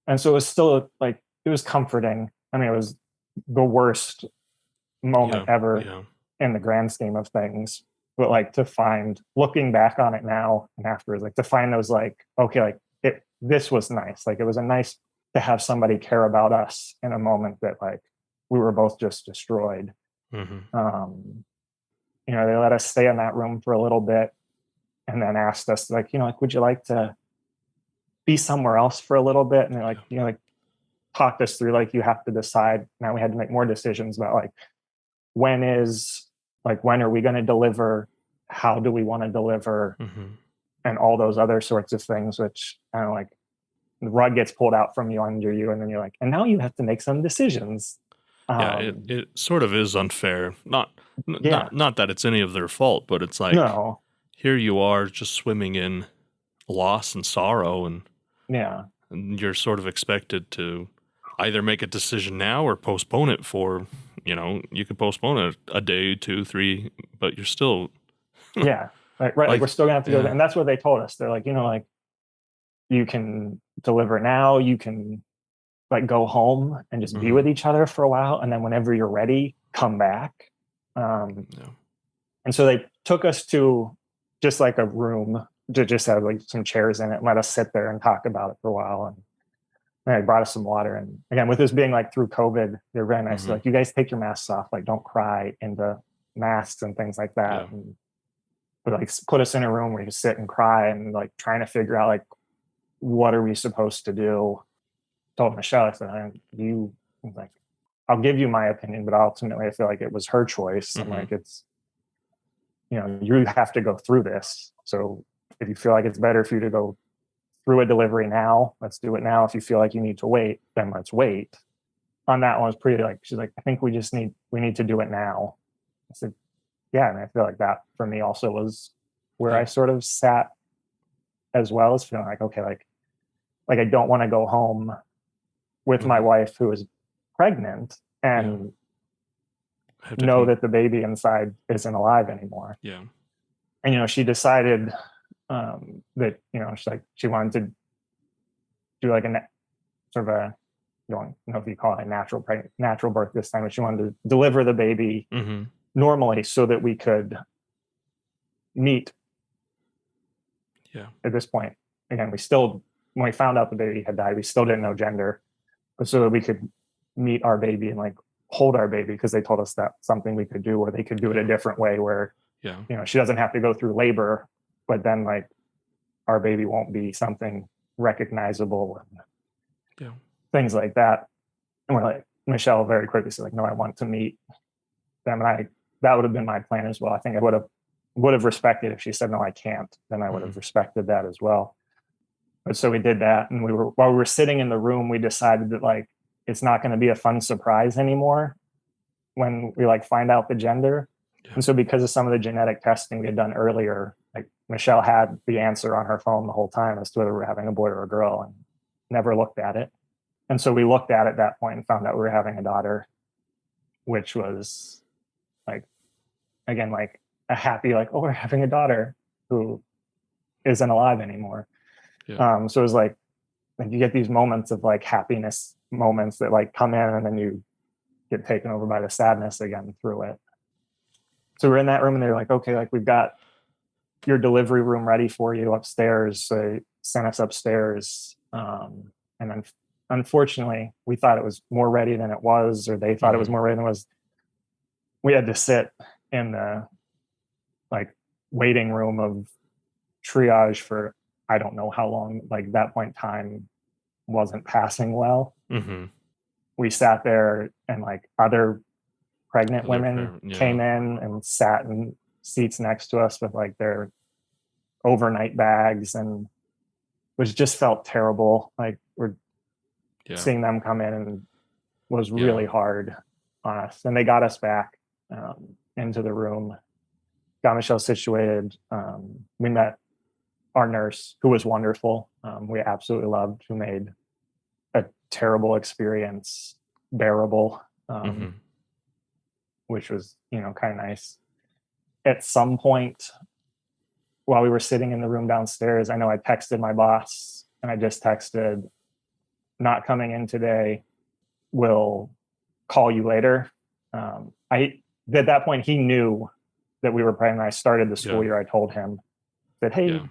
And so it was still like, it was comforting. I mean, it was the worst moment ever in the grand scheme of things, but like to find, looking back on it now and afterwards, like to find those like, okay, like this was nice. Like it was a nice to have somebody care about us in a moment that like we were both just destroyed. They let us stay in that room for a little bit and then asked us like, like, would you like to be somewhere else for a little bit? And they're like, like talked us through, like, you have to decide. Now we had to make more decisions about like, when are we going to deliver? How do we want to deliver? And all those other sorts of things, which I don't know, like the rug gets pulled out from you under you. And then you're like, and now you have to make some decisions. It sort of is unfair. Not that it's any of their fault, but it's like, no. Here you are just swimming in loss and sorrow, and you're sort of expected to either make a decision now or postpone it for, you could postpone it a day, 2, 3, but you're still right. Like we're still gonna have to go there. And that's what they told us. They're like, like you can deliver now, you can like go home and just be with each other for a while, and then whenever you're ready, come back. And so they took us to just like a room to just have like some chairs in it and let us sit there and talk about it for a while. And they brought us some water. And again, with this being like through COVID, they're very nice. Like, you guys take your masks off, like don't cry into masks and things like that. And but like put us in a room where you sit and cry and like trying to figure out like, what are we supposed to do? Told Michelle, I said, like, I'll give you my opinion, but ultimately I feel like it was her choice. And like, it's, you have to go through this. So if you feel like it's better for you to go through a delivery now, let's do it now. If you feel like you need to wait, then let's wait. On that one, was pretty like, she's like, I think we need to do it now. I said, yeah. And I feel like that for me also was where I sort of sat, as well as feeling like, okay, like I don't want to go home with my wife who is pregnant and know that the baby inside isn't alive anymore. And she decided that she's like, she wanted to do like a sort of a, I don't know if you call it a natural birth this time, but she wanted to deliver the baby normally so that we could meet at this point. again, when we found out the baby had died, we still didn't know gender, but so that we could meet our baby and like hold our baby, because they told us that's something we could do, or they could do it a different way where, she doesn't have to go through labor, but then like our baby won't be something recognizable and things like that. And we're like, Michelle very quickly said like, no, I want to meet them. And that would have been my plan as well. I think I would have respected if she said, no, I can't, then I would have respected that as well. But so we did that. And while we were sitting in the room, we decided that like, it's not going to be a fun surprise anymore when we like find out the gender. And so because of some of the genetic testing we had done earlier, like Michelle had the answer on her phone the whole time as to whether we were having a boy or a girl, and never looked at it. And so we looked at it at that point and found out we were having a daughter, which was like, again, like a happy, like, oh, we're having a daughter who isn't alive anymore. So it was like you get these moments of like happiness moments that like come in, and then you get taken over by the sadness again through it. So we're in that room and they're like, okay, like we've got your delivery room ready for you upstairs. So they sent us upstairs. And then unfortunately we thought it was more ready than it was, or they thought it was more ready than it was. We had to sit in the like waiting room of triage for, I don't know how long. Like that point in time wasn't passing well. We sat there and like other pregnant women came in and sat in seats next to us with like their overnight bags, and which just felt terrible. Like we're seeing them come in, and was really hard on us. And they got us back into the room, got Michelle situated. We met our nurse, who was wonderful. We absolutely loved, who made a terrible experience bearable, which was, kind of nice. At some point while we were sitting in the room downstairs, I know I texted my boss, and I just texted, not coming in today, will call you later. At that point, he knew that we were pregnant. I started the school year. I told him that, hey,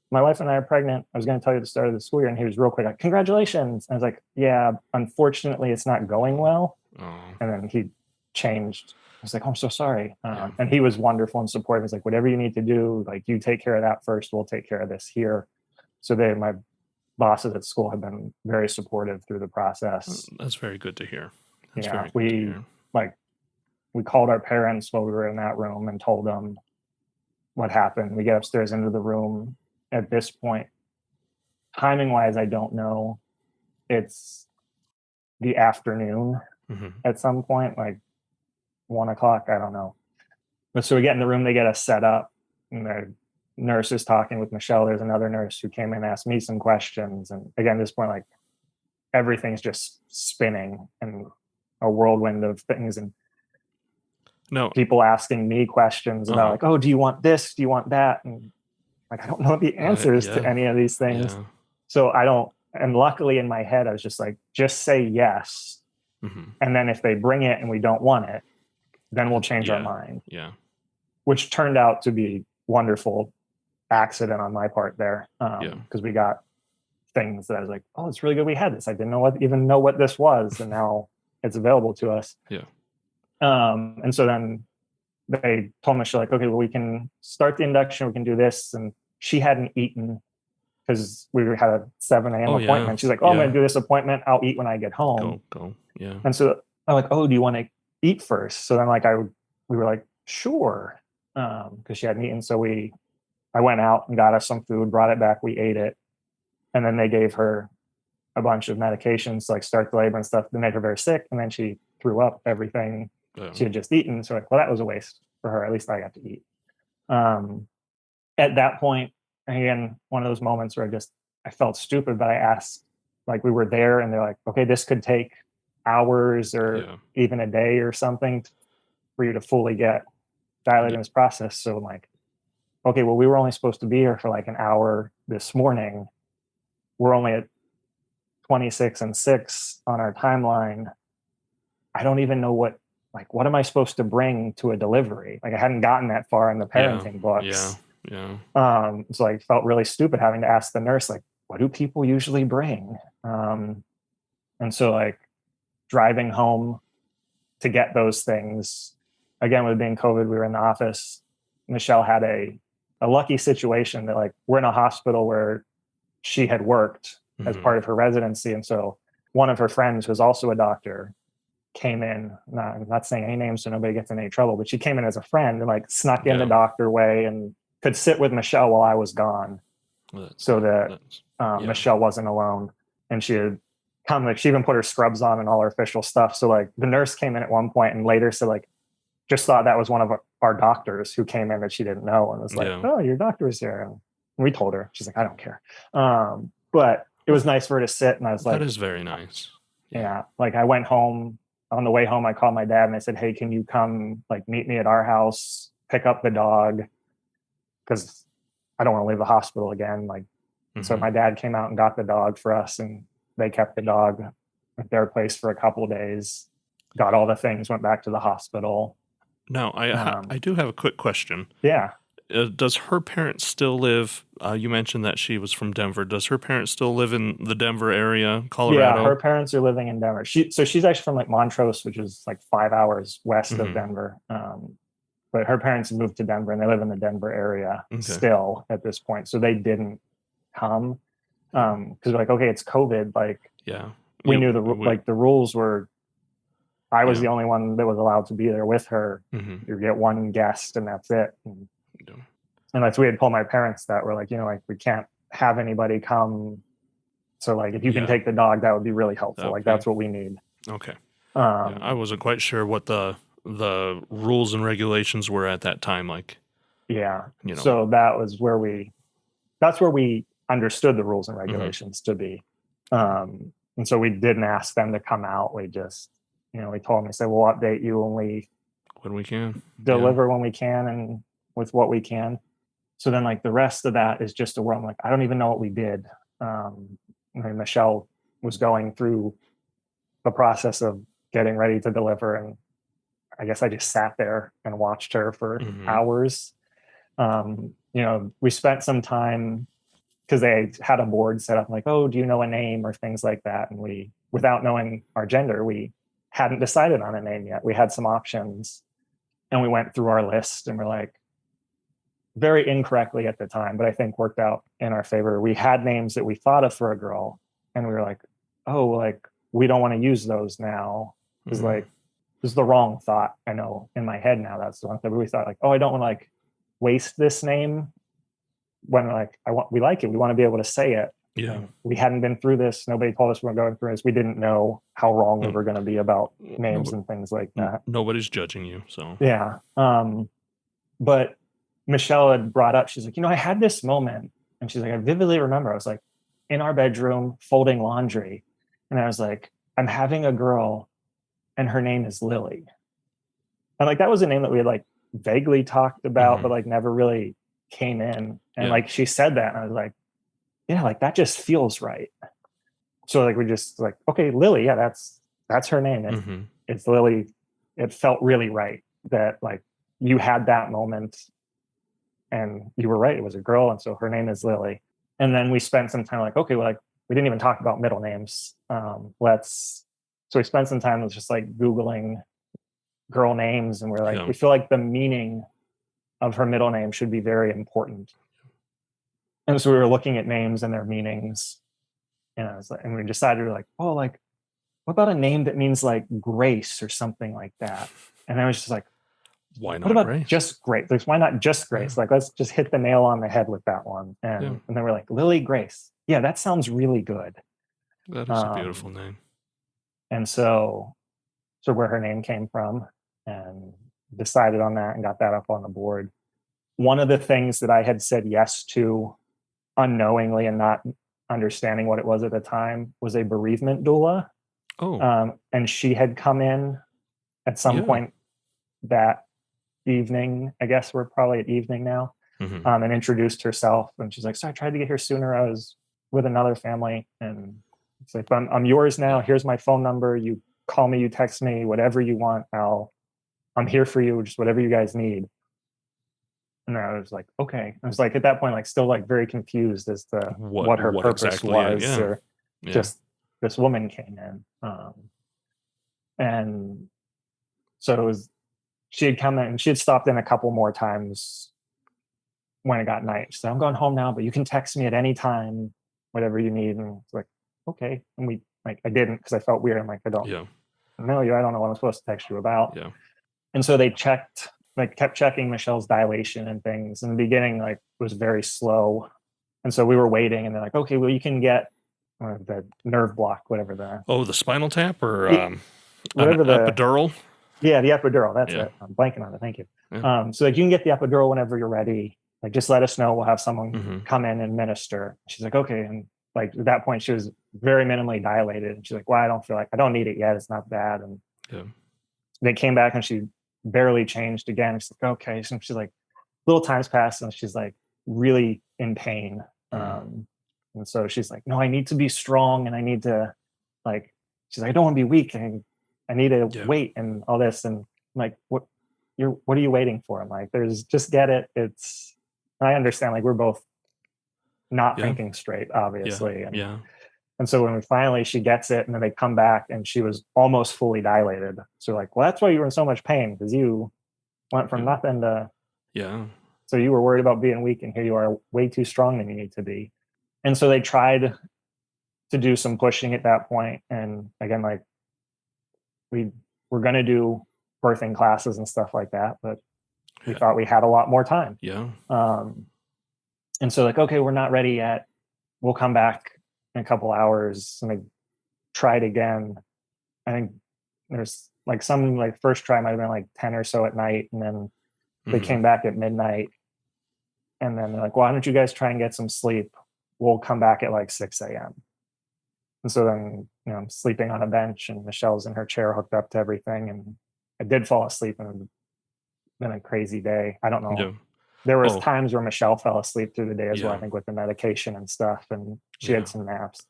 my wife and I are pregnant. I was going to tell you the start of the school year. And he was real quick, like, congratulations. And I was like, yeah, unfortunately, it's not going well. And then he changed. I was like, oh, I'm so sorry. And he was wonderful and supportive. He's like, whatever you need to do, like, you take care of that first. We'll take care of this here. So my bosses at school have been very supportive through the process. That's very good to hear. We called our parents while we were in that room and told them what happened. We get upstairs into the room. At this point, timing wise, I don't know. It's the afternoon at some point, like 1 o'clock. I don't know. But so we get in the room, they get us set up, and the nurse is talking with Michelle. There's another nurse who came in and asked me some questions. And again, at this point, like everything's just spinning and a whirlwind of things. And people asking me questions about like, oh, do you want this? Do you want that? And like, I don't know the answers to any of these things. So I don't, and luckily in my head, I was just like, just say yes. And then if they bring it and we don't want it, then we'll change our mind. Which turned out to be wonderful accident on my part there. Because we got things that I was like, oh, it's really good we had this. I didn't even know what this was. And now it's available to us. And so then they told Michelle, like, okay, well, we can start the induction. We can do this. And she hadn't eaten because we had a 7 a.m. appointment. She's like, oh, I'm going to do this appointment. I'll eat when I get home. And so I'm like, oh, do you want to eat first? So then like we were like, sure. Because she hadn't eaten. So I went out and got us some food, brought it back. We ate it. And then they gave her a bunch of medications to like start the labor and stuff that made her very sick. And then she threw up everything she had just eaten. So like, well, that was a waste for her. At least I got to eat. At that point, again, one of those moments where I felt stupid, but I asked, like, we were there and they're like, okay, this could take hours or even a day or something for you to fully get dilated in this process. So I'm like, okay, well, we were only supposed to be here for like an hour this morning. We're only at 26 and 6 on our timeline. I don't even know what am I supposed to bring to a delivery? Like I hadn't gotten that far in the parenting books. Yeah. So I felt really stupid having to ask the nurse, like, what do people usually bring? And so like driving home to get those things, again, with being COVID, we were in the office. Michelle had a lucky situation that like we're in a hospital where she had worked as part of her residency. And so one of her friends, who's also a doctor, came in, I'm not saying any names so nobody gets in any trouble, but she came in as a friend and like snuck in the doctor way and could sit with Michelle while I was gone, so that Michelle wasn't alone. And she had come, like she even put her scrubs on and all her official stuff. So like the nurse came in at one point and later said like, just thought that was one of our doctors who came in that she didn't know and was like, oh, your doctor is here. And we told her, she's like, I don't care. But it was nice for her to sit. And I was like, that is very nice. Yeah. Like I went home, on the way home, I called my dad and I said, hey, can you come like meet me at our house, pick up the dog? Cause I don't want to leave the hospital again. Like, so my dad came out and got the dog for us and they kept the dog at their place for a couple of days, got all the things, went back to the hospital. Now, I do have a quick question. Yeah. Does her parents still live? You mentioned that she was from Denver. Does her parents still live in the Denver area, Colorado? Yeah, her parents are living in Denver. So she's actually from like Montrose, which is like 5 hours west of Denver. But her parents moved to Denver and they live in the Denver area still at this point. So they didn't come because we're like, okay, it's COVID. Like, we knew the rules were. I was the only one that was allowed to be there with her. You get one guest and that's it. And like, so we had told my parents that we're like, you know, like we can't have anybody come. So like, if you can take the dog, that would be really helpful. Like that's what we need. Okay. I wasn't quite sure what the rules and regulations were at that time. Like, you know. So that was that's where we understood the rules and regulations to be. And so we didn't ask them to come out. We just, you know, we told them, we said, we'll update you when we can deliver when we can and with what we can. So then like the rest of that is just a world. I'm like, I don't even know what we did. I mean, Michelle was going through the process of getting ready to deliver. And I guess I just sat there and watched her for hours. You know, we spent some time because they had a board set up like, oh, do you know a name or things like that? And we, without knowing our gender, we hadn't decided on a name yet. We had some options and we went through our list and we're like, very incorrectly at the time, but I think worked out in our favor. We had names that we thought of for a girl and we were like, oh, like we don't want to use those now. It's like, this is the wrong thought. I know in my head now, that's the wrong thing. But we thought like, oh, I don't want to like waste this name when like, we like it. We want to be able to say it. Yeah. And we hadn't been through this. Nobody told us we were going through this. We didn't know how wrong we were going to be about names and things like that. Nobody's judging you. So yeah. But Michelle had brought up, she's like, you know, I had this moment. And she's like, I vividly remember, I was like in our bedroom folding laundry. And I was like, I'm having a girl and her name is Lily. And like, that was a name that we had like vaguely talked about, but like never really came in. And like, she said that and I was like, yeah, like that just feels right. So like, we just like, okay, Lily. Yeah, that's her name. It's Lily. It felt really right that like you had that moment. And you were right, it was a girl. And so her name is Lily. And then we spent some time like, okay, well, like we didn't even talk about middle names. So we spent some time just like Googling girl names. And we're like, we feel like the meaning of her middle name should be very important. And so we were looking at names and their meanings. And I was like, and we decided like, oh, like, what about a name that means like grace or something like that? And I was just like, why not? What about Grace? just Grace? Why not just Grace? Like, let's just hit the nail on the head with that one. And then we're like, Lily Grace. Yeah, that sounds really good. That is a beautiful name. And so where her name came from and decided on that and got that up on the board. One of the things that I had said yes to unknowingly and not understanding what it was at the time was a bereavement doula. And she had come in at some point that evening, I guess we're probably at evening now, and introduced herself. And she's like, so I tried to get here sooner. I was with another family. And it's like, I'm yours now. Here's my phone number. You call me, you text me, whatever you want. I'm here for you, just whatever you guys need. And I was like, okay. I was like, at that point, like still like very confused as to what her purpose exactly? was, or Yeah. just this woman came in. And so it was, she had come in, she had stopped in a couple more times when it got night. She said, I'm going home now, but you can text me at any time, whatever you need. And it's like, okay. And we like, I didn't, because I felt weird. I'm like, I don't Yeah. know you. I don't know what I'm supposed to text you about. Yeah. And so they checked, like kept checking Michelle's dilation and things. In the beginning, like was very slow. And so we were waiting, and they're like, okay, well, you can get the nerve block, whatever The spinal tap or an whatever the epidural. yeah, the epidural. That's Yeah. it. I'm blanking on it. Thank you. Yeah. So like you can get the epidural whenever you're ready. Like just let us know. We'll have someone Mhm. come in and minister. She's like, okay. And like at that point, she was very minimally dilated. And she's like, well, I don't feel like I don't need it yet. It's not bad. And Yeah. they came back and she barely changed again. She's like, okay. So she's like, little times passed and she's like really in pain. And so she's like, no, I need to be strong and I need to like, she's like, I don't want to be weak and I need to Yeah. wait and all this. And I'm like, what are you waiting for? I'm like, there's just get it. It's, I understand, like we're both not Yeah. thinking straight, obviously. Yeah. And so when we finally, she gets it and then they come back and she was almost fully dilated. So we're like, well, that's why you were in so much pain, because you went from nothing to, Yeah. so you were worried about being weak and here you are way too strong than you need to be. And so they tried to do some pushing at that point. And again, like we were going to do birthing classes and stuff like that, but we thought we had a lot more time. Yeah. And so like, okay, we're not ready yet. We'll come back in a couple hours. And they tried again. I think there's like some like first try might have been like 10 or so at night. And then they came back at midnight. And then they're like, why don't you guys try and get some sleep? We'll come back at like 6 a.m. And so then, I'm sleeping on a bench and Michelle's in her chair hooked up to everything. And I did fall asleep, and it's been a crazy day. I don't know. Yeah. There was times where Michelle fell asleep through the day as well, I Yeah. think with the medication and stuff. And she had some naps.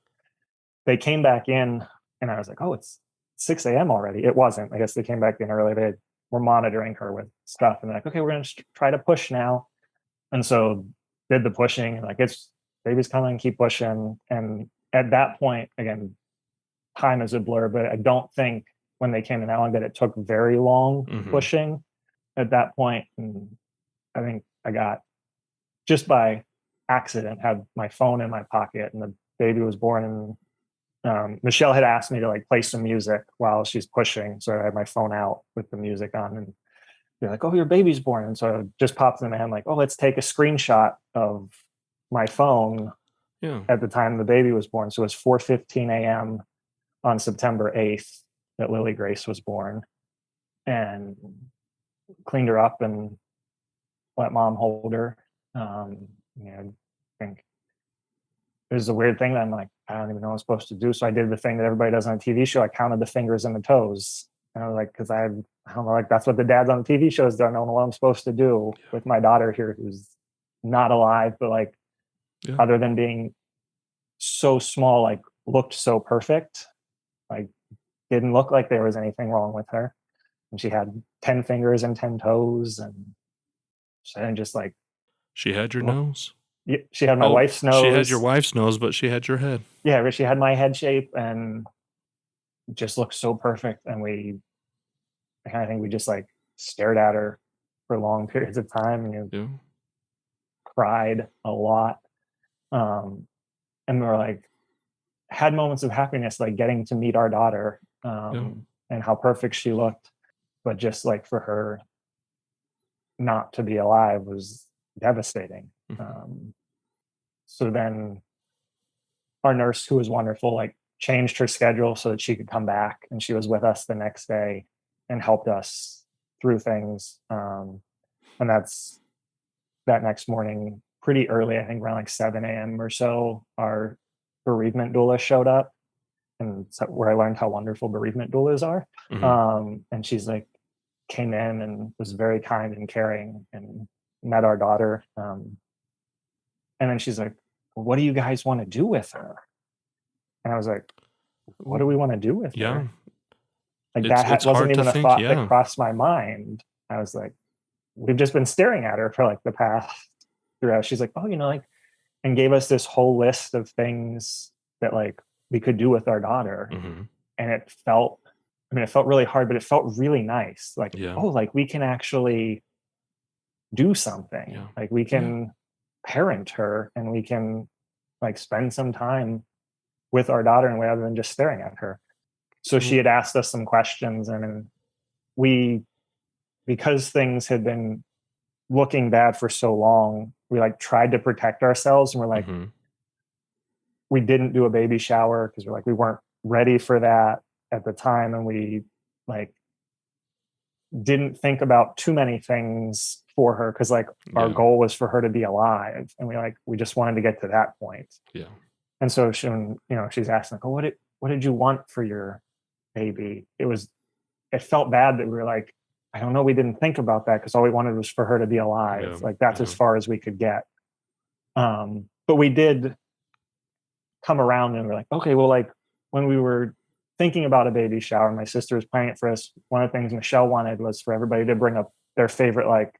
They came back in and I was like, oh, it's 6 a.m. already. It wasn't. I guess they came back in early. They were monitoring her with stuff. And they're like, okay, we're going to try to push now. And so did the pushing, and like, it's baby's coming, keep pushing. And at that point, again, time is a blur, but I don't think when they came in that long that it took very long pushing at that point. And I think I got, just by accident, had my phone in my pocket and the baby was born. And Michelle had asked me to like play some music while she's pushing. So I had my phone out with the music on, and they're like, oh, your baby's born. And so it just popped in my head like, oh, let's take a screenshot of my phone at the time the baby was born. So it was 4:15 a.m. on September 8th that Lily Grace was born, and cleaned her up and let mom hold her. I think there's a weird thing that I'm like, I don't even know what I'm supposed to do. So I did the thing that everybody does on a TV show. I counted the fingers and the toes. And I was like, because I don't know, like that's what the dads on the TV shows do. I don't know what I'm supposed to do with my daughter here, who's not alive, but like, other than being so small, like looked so perfect, like didn't look like there was anything wrong with her. And she had 10 fingers and 10 toes. And she didn't just like, she had your nose. Yeah, she had my wife's nose. She had your wife's nose, but she had your head. Yeah, but she had my head shape and just looked so perfect. And I kind of think we just like stared at her for long periods of time and cried a lot. And we were like, had moments of happiness, like getting to meet our daughter and how perfect she looked. But just like for her not to be alive was devastating. So then our nurse, who was wonderful, like changed her schedule so that she could come back, and she was with us the next day and helped us through things. And that's that next morning, pretty early, I think around like 7 a.m. or so, our bereavement doula showed up, and where I learned how wonderful bereavement doulas are. And she's like, came in and was very kind and caring and met our daughter. And then she's like, well, what do you guys want to do with her? And I was like, what do we want to do with her? Like it's wasn't even a thought that crossed my mind. I was like, we've just been staring at her for like the past throughout. She's like, oh, like, and gave us this whole list of things that like we could do with our daughter. Mm-hmm. And it felt really hard, but it felt really nice. Like, Yeah. oh, like we can actually do something. Yeah. Like we can parent her and we can like spend some time with our daughter and rather than just staring at her. So she had asked us some questions, and we, because things had been looking bad for so long, we like tried to protect ourselves, and we're like, Mm-hmm. we didn't do a baby shower because we're like, we weren't ready for that at the time. And we like didn't think about too many things for her because like our goal was for her to be alive. And we just wanted to get to that point. Yeah. And so she, she's asking like, oh, what did you want for your baby? It felt bad that we were like, I don't know, we didn't think about that because all we wanted was for her to be alive. Yeah. Like that's as far as we could get. But we did come around and we're like, okay, well, like when we were thinking about a baby shower, my sister was planning it for us. One of the things Michelle wanted was for everybody to bring up their favorite like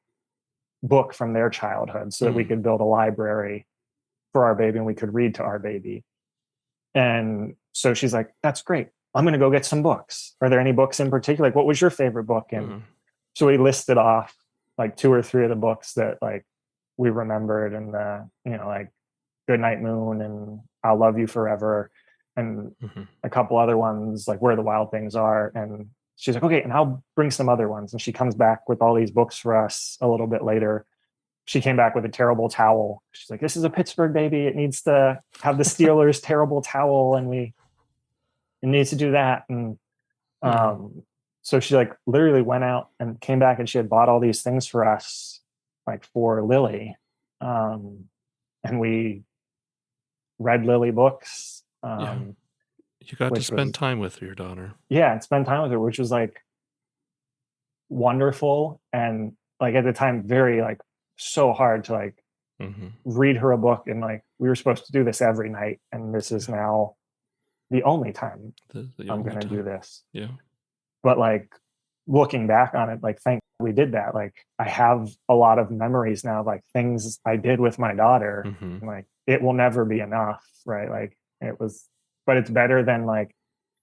book from their childhood so that we could build a library for our baby and we could read to our baby. And so she's like, that's great. I'm going to go get some books. Are there any books in particular? Like, what was your favorite book? And so we listed off like 2 or 3 of the books that like we remembered, and like Goodnight Moon and I'll Love You Forever, and a couple other ones like Where the Wild Things Are. And she's like, okay, and I'll bring some other ones. And she comes back with all these books for us a little bit later. She came back with a terrible towel. She's like, this is a Pittsburgh baby. It needs to have the Steelers terrible towel, and it needs to do that. And so she like literally went out and came back, and she had bought all these things for us, like for Lily. And we read Lily books. You got to spend time with your daughter. Yeah, and spend time with her, which was like wonderful. And like at the time, very like so hard to like read her a book. And like we were supposed to do this every night, and this is now the only time I'm going to do this. Yeah. But like looking back on it, like thank we did that. Like I have a lot of memories now of like things I did with my daughter. And, like it will never be enough, right? Like it was, but it's better than like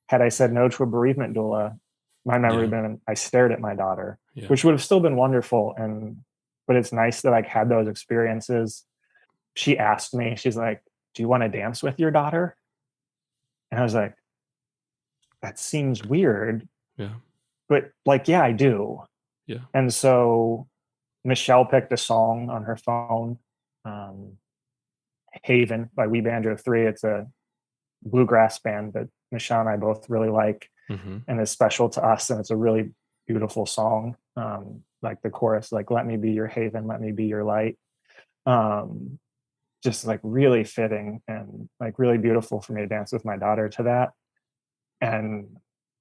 had I said no to a bereavement doula, my memory been I stared at my daughter, which would have still been wonderful. But it's nice that I had those experiences. She asked me, she's like, do you want to dance with your daughter? And I was like, that seems weird. Yeah. But like, yeah, I do. Yeah. And so Michelle picked a song on her phone, Haven by We Banjo 3. It's a bluegrass band that Michelle and I both really like and is special to us. And it's a really beautiful song. Like the chorus, like, let me be your haven, let me be your light. Just like really fitting and like really beautiful for me to dance with my daughter to that. And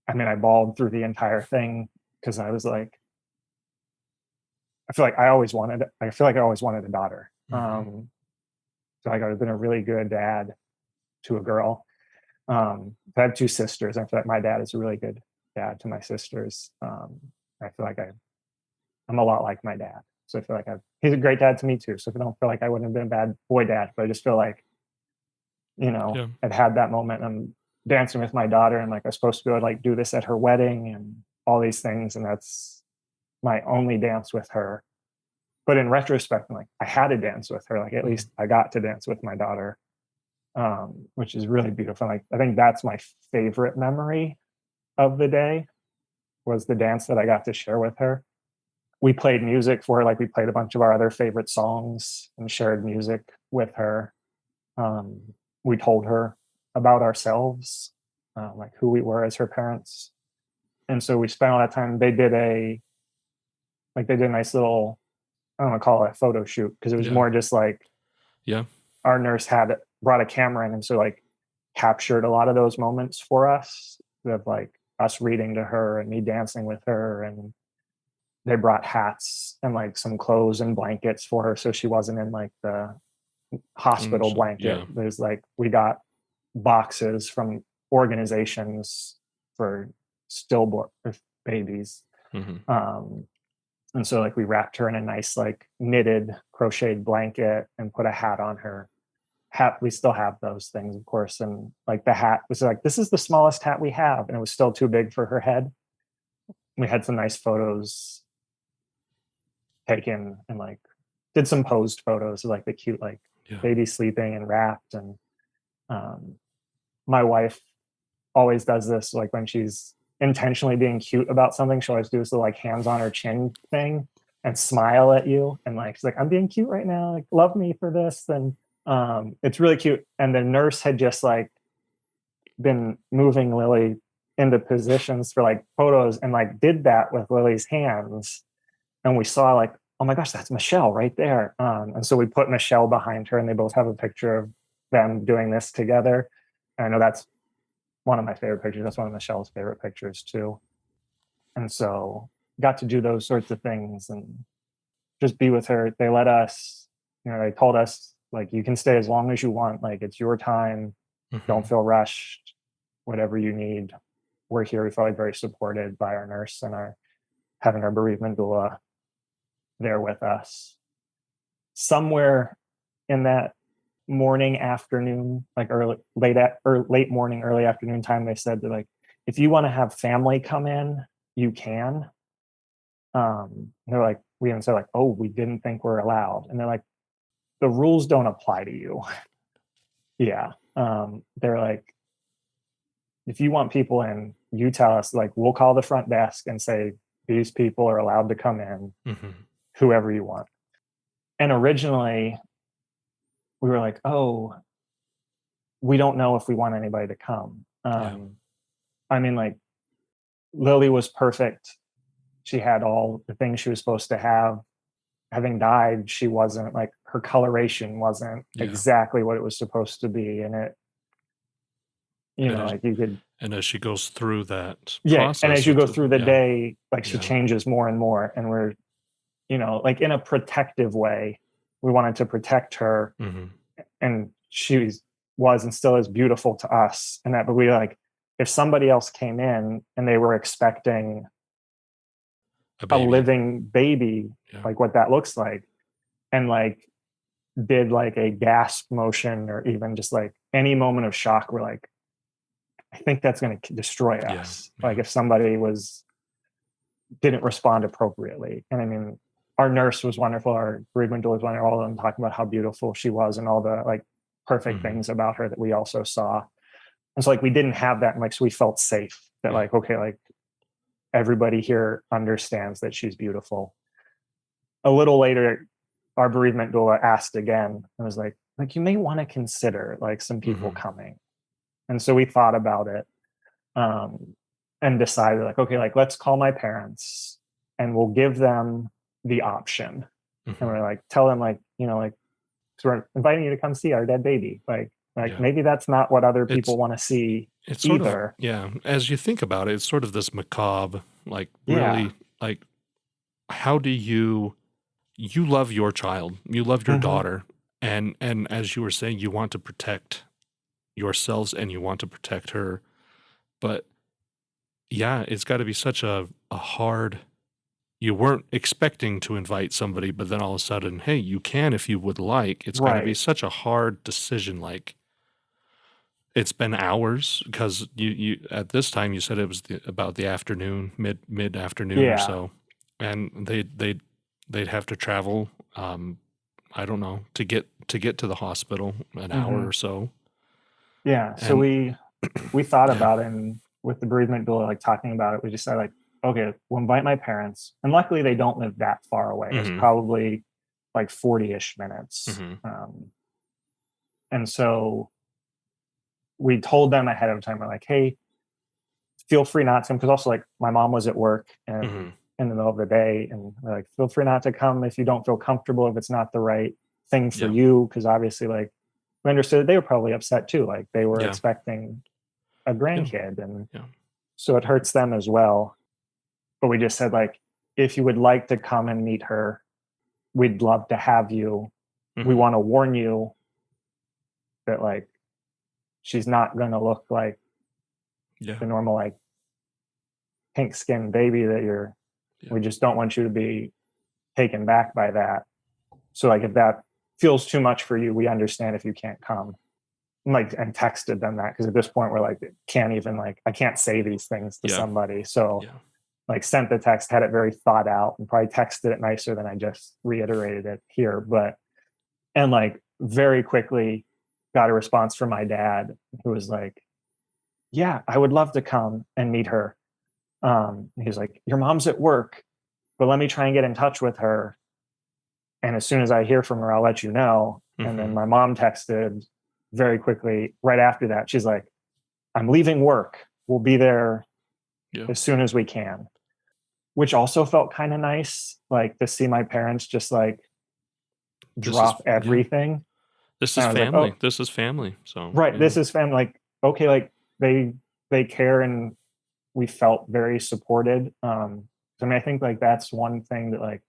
I mean, I bawled through the entire thing because I was like, I feel like I always wanted a daughter. So like I've been a really good dad to a girl. I have 2 sisters. I feel like my dad is a really good dad to my sisters. I feel like I'm a lot like my dad. So I feel like he's a great dad to me too. So I don't feel like I wouldn't have been a bad boy dad, but I just feel like, I've had that moment. I'm dancing with my daughter, and like I was supposed to be able to like do this at her wedding and all these things. And that's my only dance with her. But in retrospect, I'm like, I had to dance with her. Like at least I got to dance with my daughter, which is really beautiful. Like I think that's my favorite memory of the day was the dance that I got to share with her. We played music for her, like we played a bunch of our other favorite songs and shared music with her. We told her about ourselves, like who we were as her parents. And so we spent all that time. They did a nice little, I don't want to call it a photo shoot because it was more just like, our nurse brought a camera in, and so like captured a lot of those moments for us of like us reading to her and me dancing with her. And they brought hats and like some clothes and blankets for her so she wasn't in like the hospital blanket. There's like we got boxes from organizations for stillborn babies. And so like we wrapped her in a nice like knitted crocheted blanket and put a hat on her. Hat, we still have those things, of course. And like the hat was like, this is the smallest hat we have. And it was still too big for her head. We had some nice photos taken and like did some posed photos of like the cute like Yeah. baby sleeping and wrapped. And um, my wife always does this, like when she's intentionally being cute about something, she'll always do this little like hands on her chin thing and smile at you. And like, she's like, I'm being cute right now. Like, love me for this. And it's really cute. And the nurse had just like been moving Lily into positions for like photos and like did that with Lily's hands. And we saw like, oh my gosh, that's Michelle right there. And so we put Michelle behind her and they both have a picture of them doing this together. And I know that's one of my favorite pictures. That's one of Michelle's favorite pictures too. And so got to do those sorts of things and just be with her. They let us, they told us like, you can stay as long as you want. Like it's your time. Don't feel rushed, whatever you need. We're here. We felt like very supported by our nurse and having our bereavement doula there with us. Somewhere in that morning, afternoon, like late morning, early afternoon time, they said that like, if you want to have family come in, you can. They're like, we even said like, oh, we didn't think we're allowed. And they're like, the rules don't apply to you. Yeah. They're like, if you want people in, you tell us, like, we'll call the front desk and say, these people are allowed to come in, whoever you want. And originally we were like, oh, we don't know if we want anybody to come. I mean, like, Lily was perfect. She had all the things she was supposed to have. Having died, she wasn't like, her coloration wasn't exactly what it was supposed to be. And it, like you could. And as she goes through that process. And as you go through the day, like she Yeah. changes more and more. And we're, like in a protective way, we wanted to protect her. And she was and still is beautiful to us. And that, but we like, if somebody else came in and they were expecting a living baby, like what that looks like, and like did like a gasp motion or even just like any moment of shock, we're like, I think that's going to destroy us. Like if somebody didn't respond appropriately. And I mean, our nurse was wonderful. Our bereavement doula was wonderful. All of them talking about how beautiful she was and all the like perfect things about her that we also saw. And so like, we didn't have that. And like, so we felt safe that like, okay, like everybody here understands that she's beautiful. A little later, our bereavement doula asked again and was like, you may want to consider like some people coming. And so we thought about it and decided like, okay, like let's call my parents and we'll give them the option. And we're like, tell them like, like, so we're inviting you to come see our dead baby. Like maybe that's not what other people want to see it's either. Sort of, as you think about it, it's sort of this macabre, like really like, how do you love your child, you love your daughter. And as you were saying, you want to protect yourselves and you want to protect her. But yeah, it's got to be such a hard, you weren't expecting to invite somebody, but then all of a sudden, hey, you can if you would like. It's got to be such a hard decision. Like it's been hours because you at this time you said it was about the afternoon, mid afternoon or so, and they'd have to travel. I don't know, to get to the hospital an hour or so. Yeah. So we thought about it, and with the bereavement doula, like talking about it, we just said like, okay, we'll invite my parents. And luckily they don't live that far away. It's probably like 40-ish minutes. And so we told them ahead of time, we're like, hey, feel free not to, because also like my mom was at work and in the middle of the day, and we're like, feel free not to come if you don't feel comfortable, if it's not the right thing for you. Because obviously like we understood they were probably upset too. Like they were expecting a grandkid. And so it hurts them as well. But we just said like, if you would like to come and meet her, we'd love to have you. We want to warn you that like, she's not going to look like the normal, like pink skinned baby that we just don't want you to be taken back by that. So like, if that feels too much for you, we understand if you can't come. And texted them that, because at this point we're like, can't even, like, I can't say these things to somebody. So like, sent the text, had it very thought out, and probably texted it nicer than I just reiterated it here. But, and like, very quickly got a response from my dad, who was like, yeah, I would love to come and meet her. He's like, your mom's at work, but let me try and get in touch with her. And as soon as I hear from her, I'll let you know. And then my mom texted very quickly right after that. She's like, I'm leaving work. We'll be there as soon as we can. Which also felt kind of nice, like, to see my parents just like drop everything. This is family. Like, this is family. So right. This is family. Like, okay, like they care, and we felt very supported. I mean, I think like that's one thing that, like,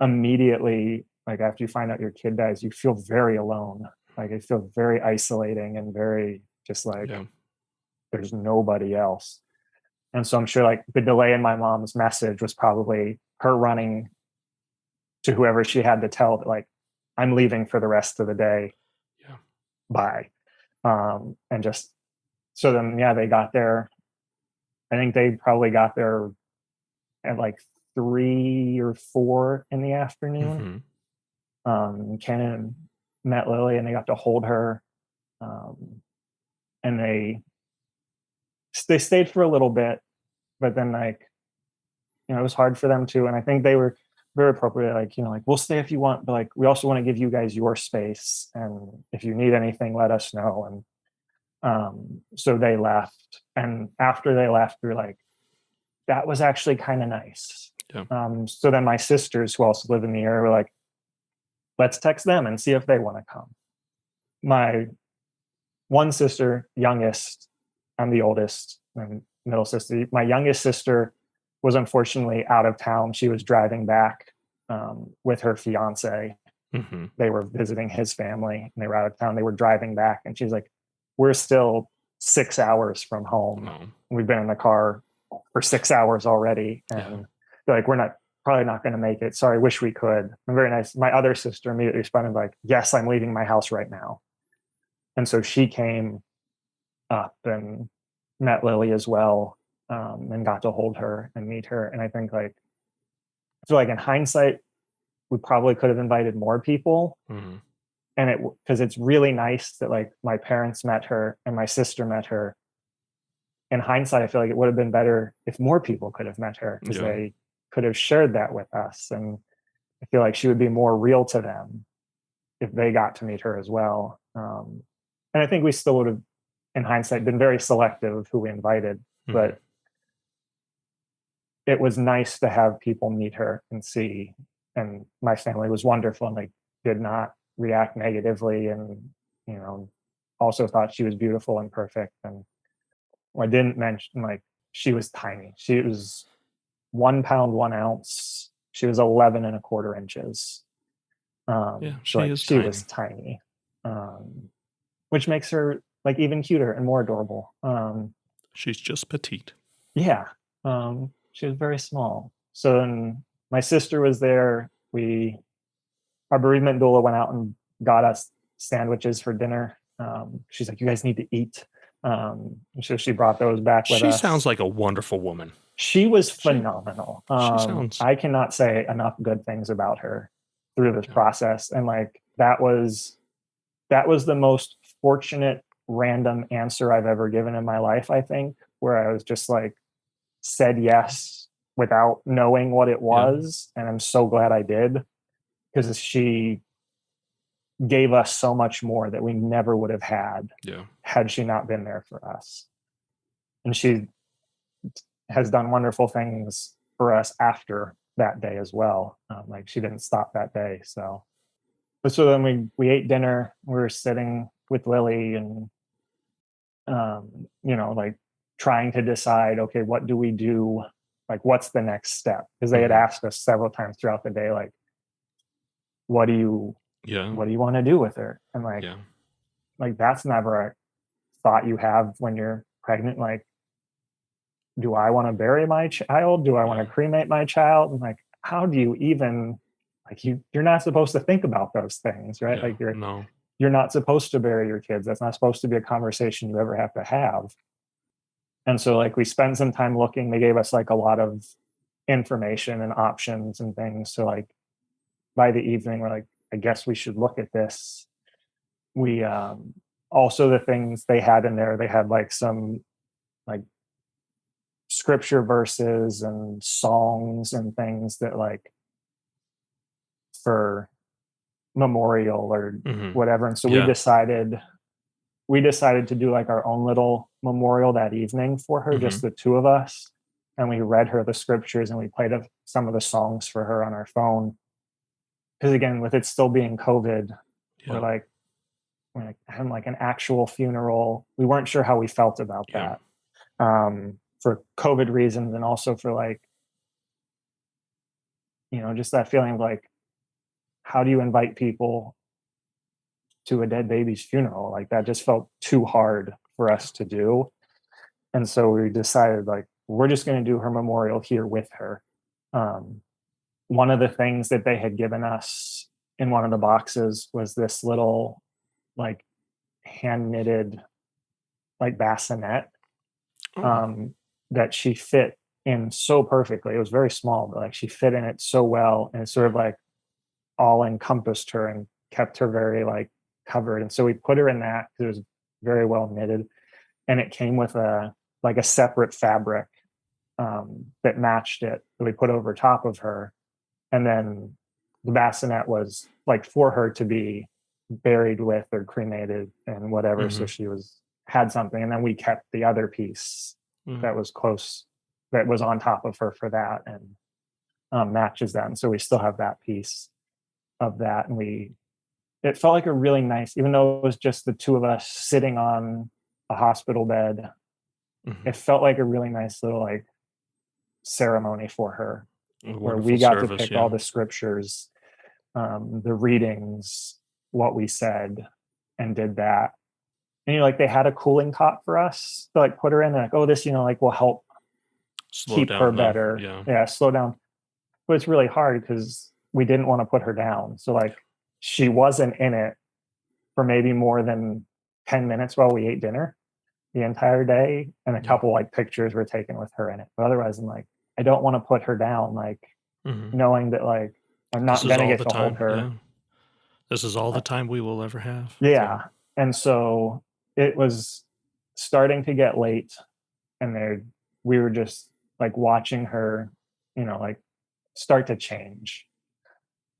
immediately, like, after you find out your kid dies, you feel very alone. Like, it feels very isolating and very just like there's nobody else. And so I'm sure like the delay in my mom's message was probably her running to whoever she had to tell that, like, I'm leaving for the rest of the day. Bye. And just, so then, they got there. I think they probably got there at like 3 or 4 in the afternoon. Ken met Lily, and they got to hold her. And they stayed for a little bit, but then, like, it was hard for them too. And I think they were very appropriate. Like, like, we'll stay if you want, but like, we also want to give you guys your space. And if you need anything, let us know. And so they left. And after they left, we were like, that was actually kind of nice. So then my sisters, who also live in the area, were like, let's text them and see if they want to come. My one sister, youngest, I'm the oldest, and middle sister. My youngest sister was unfortunately out of town. She was driving back with her fiance. They were visiting his family, and they were out of town. They were driving back, and she's like, we're still 6 hours from home. We've been in the car for 6 hours already. And they're like, we're probably not going to make it. Sorry, wish we could. And very nice. My other sister immediately responded like, yes, I'm leaving my house right now. And so she came up and met Lily as well, and got to hold her and meet her. And I think, like, I feel like in hindsight, we probably could have invited more people. And because it's really nice that, like, my parents met her and my sister met her. In hindsight, I feel like it would have been better if more people could have met her, because they could have shared that with us. And I feel like she would be more real to them if they got to meet her as well. And I think we still would have, in hindsight, been very selective of who we invited, but it was nice to have people meet her and see. And my family was wonderful, and like, did not react negatively, and also thought she was beautiful and perfect. And I didn't mention, like, she was tiny. She was 1 pound 1 ounce. She was 11 1/4 inches. She was tiny, which makes her like even cuter and more adorable. She's just petite. Yeah. She was very small. So then my sister was there. Our bereavement doula went out and got us sandwiches for dinner. She's like, you guys need to eat. So she brought those back with us. She sounds like a wonderful woman. She was phenomenal. I cannot say enough good things about her through this process. And like, that was the most fortunate random answer I've ever given in my life, I think, where I was just like, said yes without knowing what it was. And I'm so glad I did, because she gave us so much more that we never would have had she not been there for us. And she has done wonderful things for us after that day as well. Like, she didn't stop that day. So then we ate dinner. We were sitting with Lily and, like, trying to decide, okay, what do we do? Like, what's the next step? Because they had asked us several times throughout the day, like, what do you want to do with her? And like, that's never a thought you have when you're pregnant. Like, do I want to bury my child? Do I want to cremate my child? And like, how do you even, like, you're not supposed to think about those things, right? Yeah, Like no. you're not supposed to bury your kids. That's not supposed to be a conversation you ever have to have. And so like we spent some time looking. They gave us like a lot of information and options and things. So like by the evening, we're like, I guess we should look at this. We also, the things they had in there, they had like some like scripture verses and songs and things that like for memorial or Mhm. whatever. And so Yeah. we decided to do like our own little memorial that evening for her, just the two of us. And we read her the scriptures and we played some of the songs for her on our phone. Because again, with it still being COVID, Yeah. we're like having like an actual funeral. We weren't sure how we felt about Yeah. that, for COVID reasons, and also for like, just that feeling of like, how do you invite people to a dead baby's funeral? Like that just felt too hard for us to do. And so we decided like, we're just going to do her memorial here with her. One of the things that they had given us in one of the boxes was this little like hand knitted like bassinet, Oh. that she fit in so perfectly. It was very small, but like she fit in it so well, and it sort of like all encompassed her and kept her very like covered. And so we put her in that because it was very well knitted, and it came with a like a separate fabric, that matched it that we put over top of her. And then the bassinet was like for her to be buried with or cremated and whatever. So she had something. And then we kept the other piece that was close, that was on top of her for that, and matches that. And so we still have that piece of that. And it felt like a really nice, even though it was just the two of us sitting on a hospital bed, it felt like a really nice little like ceremony for her, where we got to pick all the scriptures, the readings, what we said, and did that. And like they had a cooling cot for us to like put her in, and like, oh, this like will help keep her better. Yeah, slow down. But it's really hard because we didn't want to put her down. So like she wasn't in it for maybe more than 10 minutes while we ate dinner the entire day, and a couple like pictures were taken with her in it. But otherwise, I'm like, I don't want to put her down, like knowing that like I'm not gonna get to hold her. Yeah. This is all the time we will ever have. Yeah. And so it was starting to get late, and we were just like watching her, like start to change,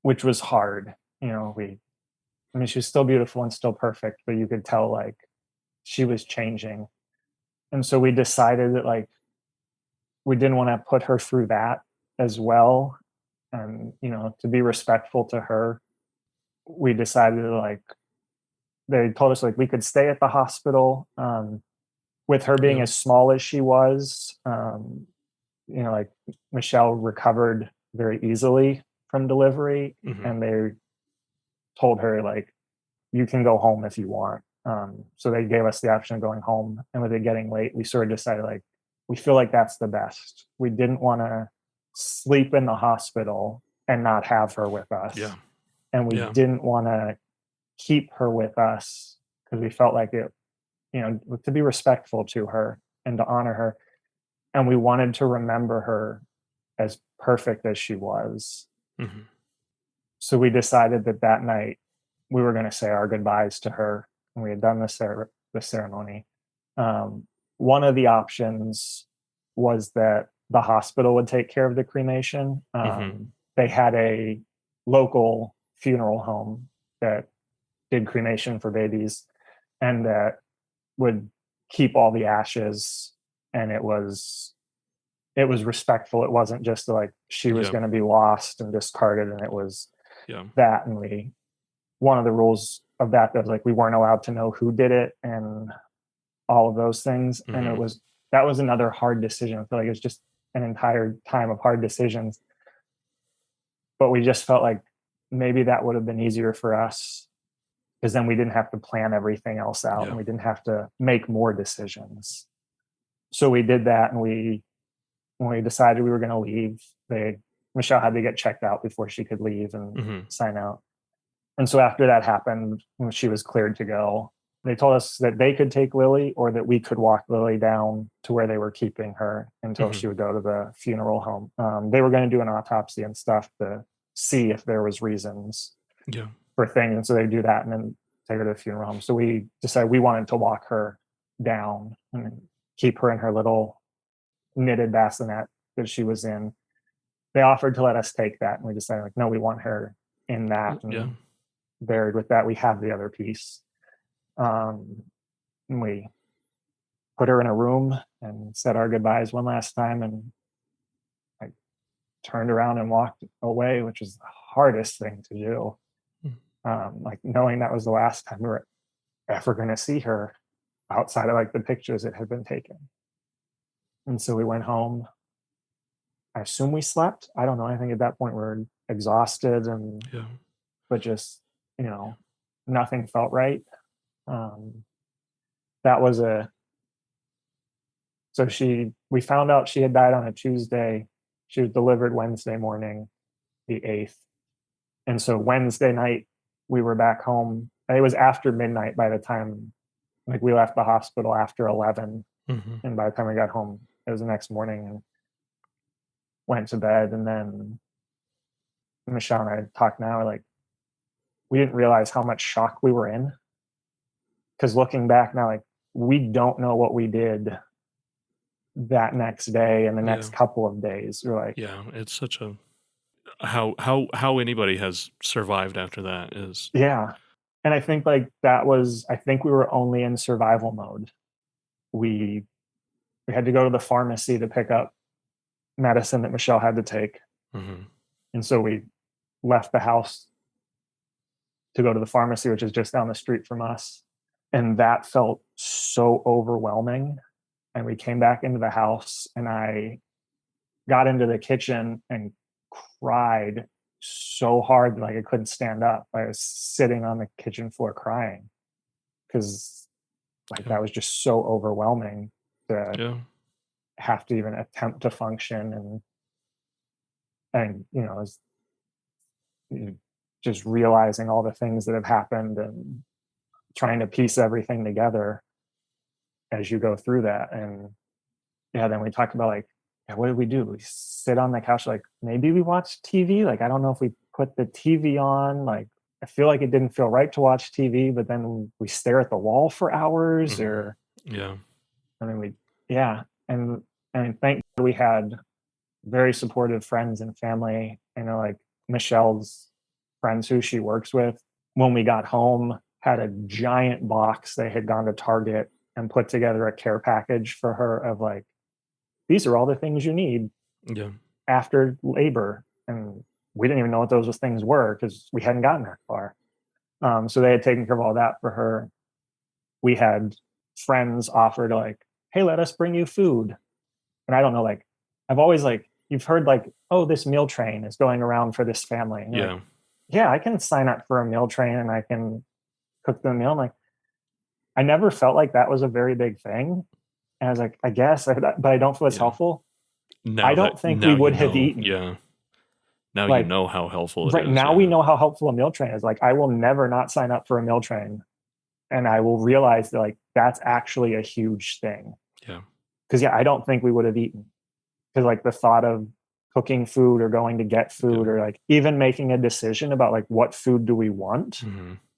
which was hard. I mean, she was still beautiful and still perfect, but you could tell like she was changing. And so we decided that like we didn't want to put her through that as well. And, to be respectful to her, we decided to like, they told us like we could stay at the hospital, with her being as small as she was. Like Michelle recovered very easily from delivery, and they told her like, you can go home if you want. So they gave us the option of going home. And with it getting late, we sort of decided like, we feel like that's the best. We didn't want to sleep in the hospital and not have her with us. Yeah. And we didn't want to keep her with us because we felt like it, to be respectful to her and to honor her. And we wanted to remember her as perfect as she was. So we decided that night we were going to say our goodbyes to her, and we had done the ceremony. One of the options was that the hospital would take care of the cremation. They had a local funeral home that did cremation for babies, and that would keep all the ashes. And it was respectful. It wasn't just like she was going to be lost and discarded, and it was that. And one of the rules of that was like we weren't allowed to know who did it and all of those things. And that was another hard decision. I feel like it was just an entire time of hard decisions. But we just felt like maybe that would have been easier for us, because then we didn't have to plan everything else out, and we didn't have to make more decisions. So we did that, and when we decided we were going to leave, they Michelle had to get checked out before she could leave and Mm-hmm. sign out. And so after that happened, when she was cleared to go, they told us that they could take Lily or that we could walk Lily down to where they were keeping her until she would go to the funeral home. They were going to do an autopsy and stuff to see if there was reasons for things. And so they do that and then take her to the funeral home. So we decided we wanted to walk her down and keep her in her little knitted bassinet that she was in. They offered to let us take that, and we decided, like, no, we want her in that and buried with that. We have the other piece. And we put her in a room and said our goodbyes one last time, and I turned around and walked away, which is the hardest thing to do. Like knowing that was the last time we were ever going to see her outside of like the pictures that had been taken. And so we went home. I assume we slept. I don't know. I think at that point we were exhausted but just, nothing felt right. That was we found out she had died on a Tuesday. She was delivered Wednesday morning, the 8th. And so Wednesday night we were back home. And it was after midnight by the time, like, we left the hospital after 11. And by the time we got home, it was the next morning, and went to bed. And then Michelle and I talked now, like, we didn't realize how much shock we were in. Because looking back now, like, we don't know what we did that next day and the next couple of days. We're like, it's such a how anybody has survived after that is and I think like I think we were only in survival mode. We had to go to the pharmacy to pick up medicine that Michelle had to take. And so we left the house to go to the pharmacy, which is just down the street from us. And that felt so overwhelming. And we came back into the house, and I got into the kitchen and cried so hard, like I couldn't stand up. I was sitting on the kitchen floor crying because that was just so overwhelming to have to even attempt to function. And just realizing all the things that have happened and trying to piece everything together as you go through that. And then we talked about, like, what did we do? We sit on the couch, like, maybe we watch TV. Like, I don't know if we put the TV on. Like, I feel like it didn't feel right to watch TV, but then we stare at the wall for hours or I mean, and thank God we had very supportive friends and family. Like Michelle's friends who she works with, when we got home, had a giant box. They had gone to Target and put together a care package for her of, like, these are all the things you need after labor. And we didn't even know what those things were because we hadn't gotten that far. So they had taken care of all that for her. We had friends offer to, like, hey, let us bring you food. And I don't know, like, I've always, like, you've heard, like, oh, this meal train is going around for this family. And like, I can sign up for a meal train and I can cook them a meal. I'm like, I never felt like that was a very big thing. And I was like, I guess, but I don't feel it's helpful. I don't think we would have eaten. Now, like, you know how helpful it is. Now we know how helpful a meal train is. Like, I will never not sign up for a meal train. And I will realize that, like, that's actually a huge thing. Because I don't think we would have eaten. Because, like, the thought of cooking food or going to get food or, like, even making a decision about, like, what food do we want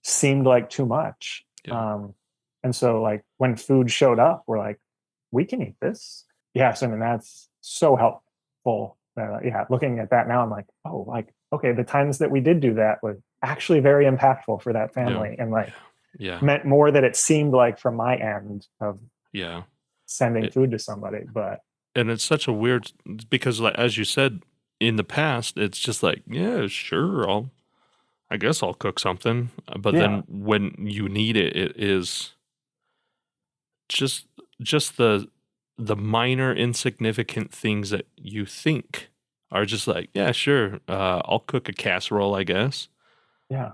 seemed like too much. And so, like, when food showed up, we're like, we can eat this. So I mean, that's so helpful. Looking at that now, I'm like, oh, like, okay, the times that we did do that was actually very impactful for that family. And, like, meant more that it seemed like from my end of sending food to somebody. And it's such a weird, because, like, as you said, in the past, it's just like, sure, I guess I'll cook something. But then when you need it, it is just the minor insignificant things that you think are just like, sure, I'll cook a casserole, I guess.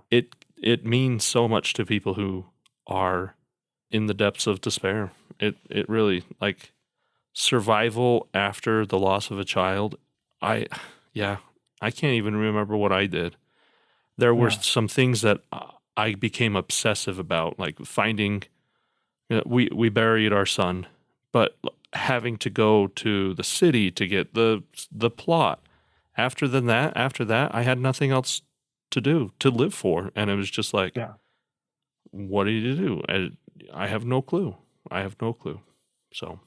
It means so much to people who are in the depths of despair. It really, like, survival after the loss of a child. I can't even remember what I did. There were Yeah. some things that I became obsessive about, like finding. We buried our son, but having to go to the city to get the plot. After that, I had nothing else to do, to live for, and it was just like, Yeah. what do you do? I have no clue. I have no clue. So,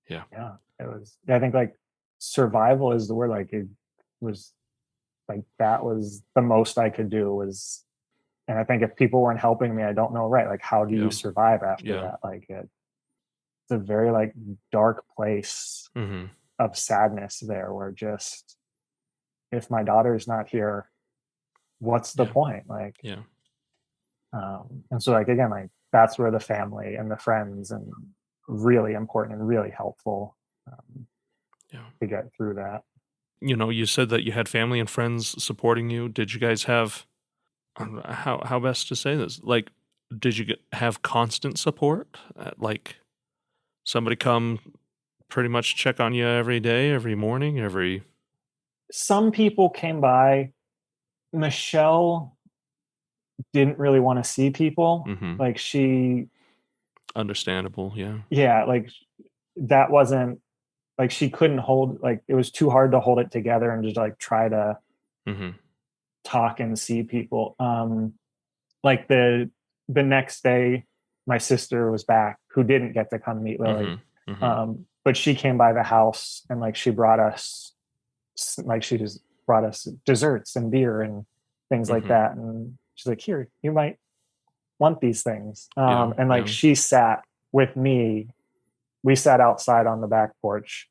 yeah. Yeah. It was, I think like survival is the word. Like it was like, that was the most I could do was, and I think if people weren't helping me, I don't know, right? Like, how do Yeah. you survive after Yeah. that? Like it's a very like dark place Mm-hmm. of sadness there where just, if my daughter's not here, what's the Yeah. point? Like, Yeah. and so like, again, like that's where the family and the friends and really important and really helpful Yeah. to get through that. You said that you had family and friends supporting you. Did you guys have, I don't know, how best to say this? Like, did you have constant support? Like, somebody come pretty much check on you every day, every morning, every. Some people came by. Michelle didn't really want to see people. Mm-hmm. Like she, Understandable. Yeah. yeah, like that wasn't like she couldn't hold, like it was too hard to hold it together and just like try to Mm-hmm. talk and see people. Like the next day, my sister was back who didn't get to come meet Lily. Mm-hmm. Mm-hmm. But she came by the house and like she brought us, like she just brought us desserts and beer and things like Mm-hmm. that. And she's like, here, you might want these things. Yeah. And like Yeah. she sat with me. We sat outside on the back porch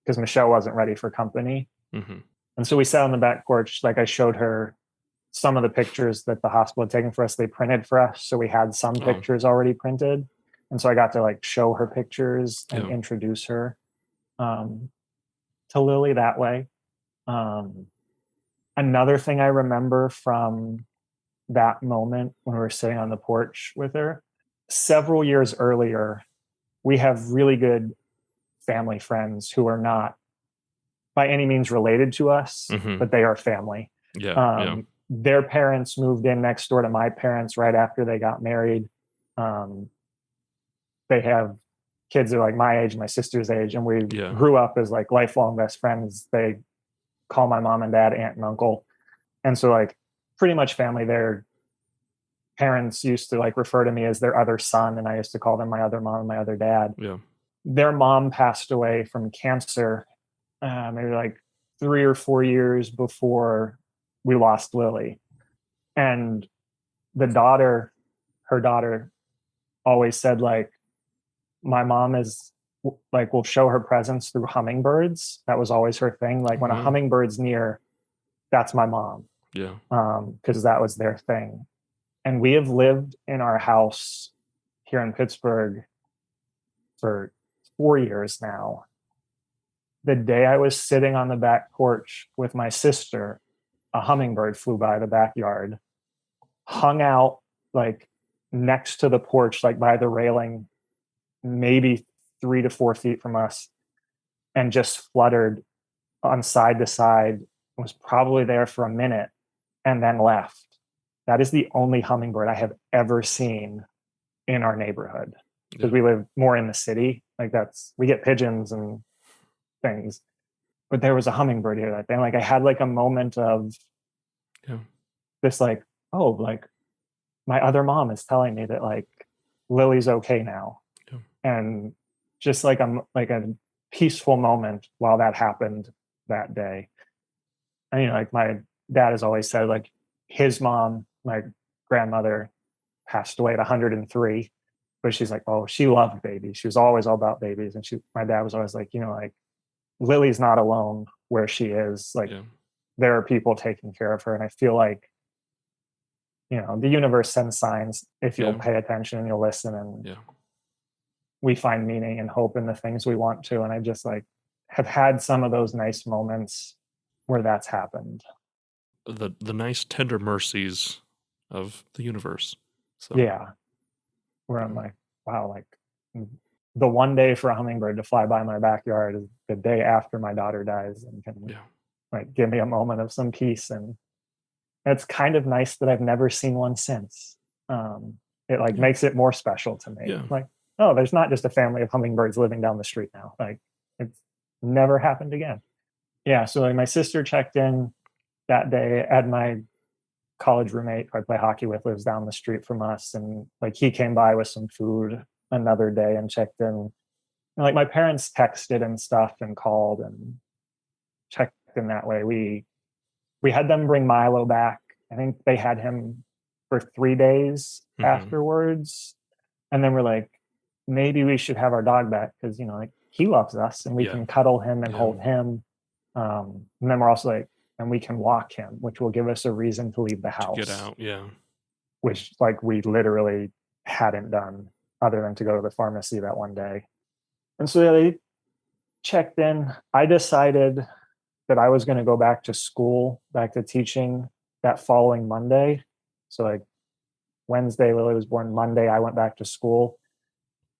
because Michelle wasn't ready for company. Mm-hmm. And so we sat on the back porch. Like I showed her some of the pictures that the hospital had taken for us. They printed for us. So we had some Oh. pictures already printed. And so I got to like show her pictures and Yeah. introduce her to Lily that way. Another thing I remember from that moment when we were sitting on the porch with her, several years earlier, we have really good family friends who are not by any means related to us, Mm-hmm. but they are family. Yeah. Yeah. Their parents moved in next door to my parents right after they got married. They have kids that are like my age, my sister's age, and we Yeah. grew up as like lifelong best friends. They call my mom and dad aunt and uncle. And so like pretty much family. Their parents used to like refer to me as their other son, and I used to call them my other mom and my other dad. Yeah. Their mom passed away from cancer maybe like 3 or 4 years before we lost Lily. And the daughter, her daughter, always said like, my mom is like, will show her presence through hummingbirds. That was always her thing. Like when a Wow. hummingbird's near, that's my mom. Yeah. Because that was their thing. And we have lived in our house here in Pittsburgh for 4 years now. The day I was sitting on the back porch with my sister, a hummingbird flew by the backyard, hung out like next to the porch, like by the railing, maybe 3 to 4 feet from us, and just fluttered on side to side, was probably there for a minute and then left. That is the only hummingbird I have ever seen in our neighborhood because we live more in the city. Like we get pigeons and things, but there was a hummingbird here that day. Like I had like a moment of this, like, oh, like my other mom is telling me that like Lily's okay now. Yeah. And just like a peaceful moment while that happened that day. And you know, like my dad has always said, like his mom, my grandmother, passed away at 103, but she's like, oh, she loved babies. She was always all about babies. And my dad was always like, you know, like Lily's not alone where she is. Like there are people taking care of her. And I feel like, you know, the universe sends signs if you'll pay attention and you'll listen, and we find meaning and hope in the things we want to. And I just like have had some of those nice moments where that's happened. The nice tender mercies of the universe. So yeah. Where I'm like, wow, like the one day for a hummingbird to fly by my backyard is the day after my daughter dies and can like give me a moment of some peace. And it's kind of nice that I've never seen one since. It like makes it more special to me. Yeah. Like, oh, there's not just a family of hummingbirds living down the street now. Like it's never happened again. Yeah. So like my sister checked in that day. And my college roommate who I play hockey with lives down the street from us. And like he came by with some food another day and checked in. And like my parents texted and stuff and called and checked in that way. We had them bring Milo back. I think they had him for 3 days afterwards. And then we're like, maybe we should have our dog back because, you know, like he loves us and we can cuddle him and hold him. And then we're also like, and we can walk him, which will give us a reason to leave the house. To get out, yeah. Which like we literally hadn't done other than to go to the pharmacy that one day. And so they checked in. I decided that I was going to go back to school, back to teaching that following Monday. So like Wednesday, Lily was born. Monday, I went back to school.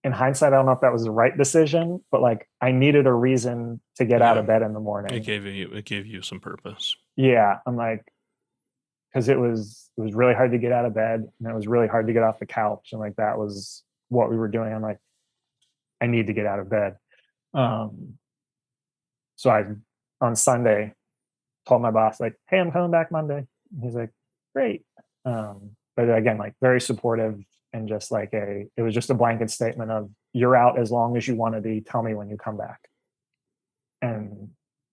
In hindsight, I don't know if that was the right decision, but like I needed a reason to get out of bed in the morning. It gave you some purpose. Yeah. I'm like, because it was really hard to get out of bed and it was really hard to get off the couch. And like that was what we were doing. I'm like, I need to get out of bed. So I on Sunday told my boss, like, hey, I'm coming back Monday. And he's like, great. But again, like very supportive and just like it was just a blanket statement of you're out as long as you want to be. Tell me when you come back. And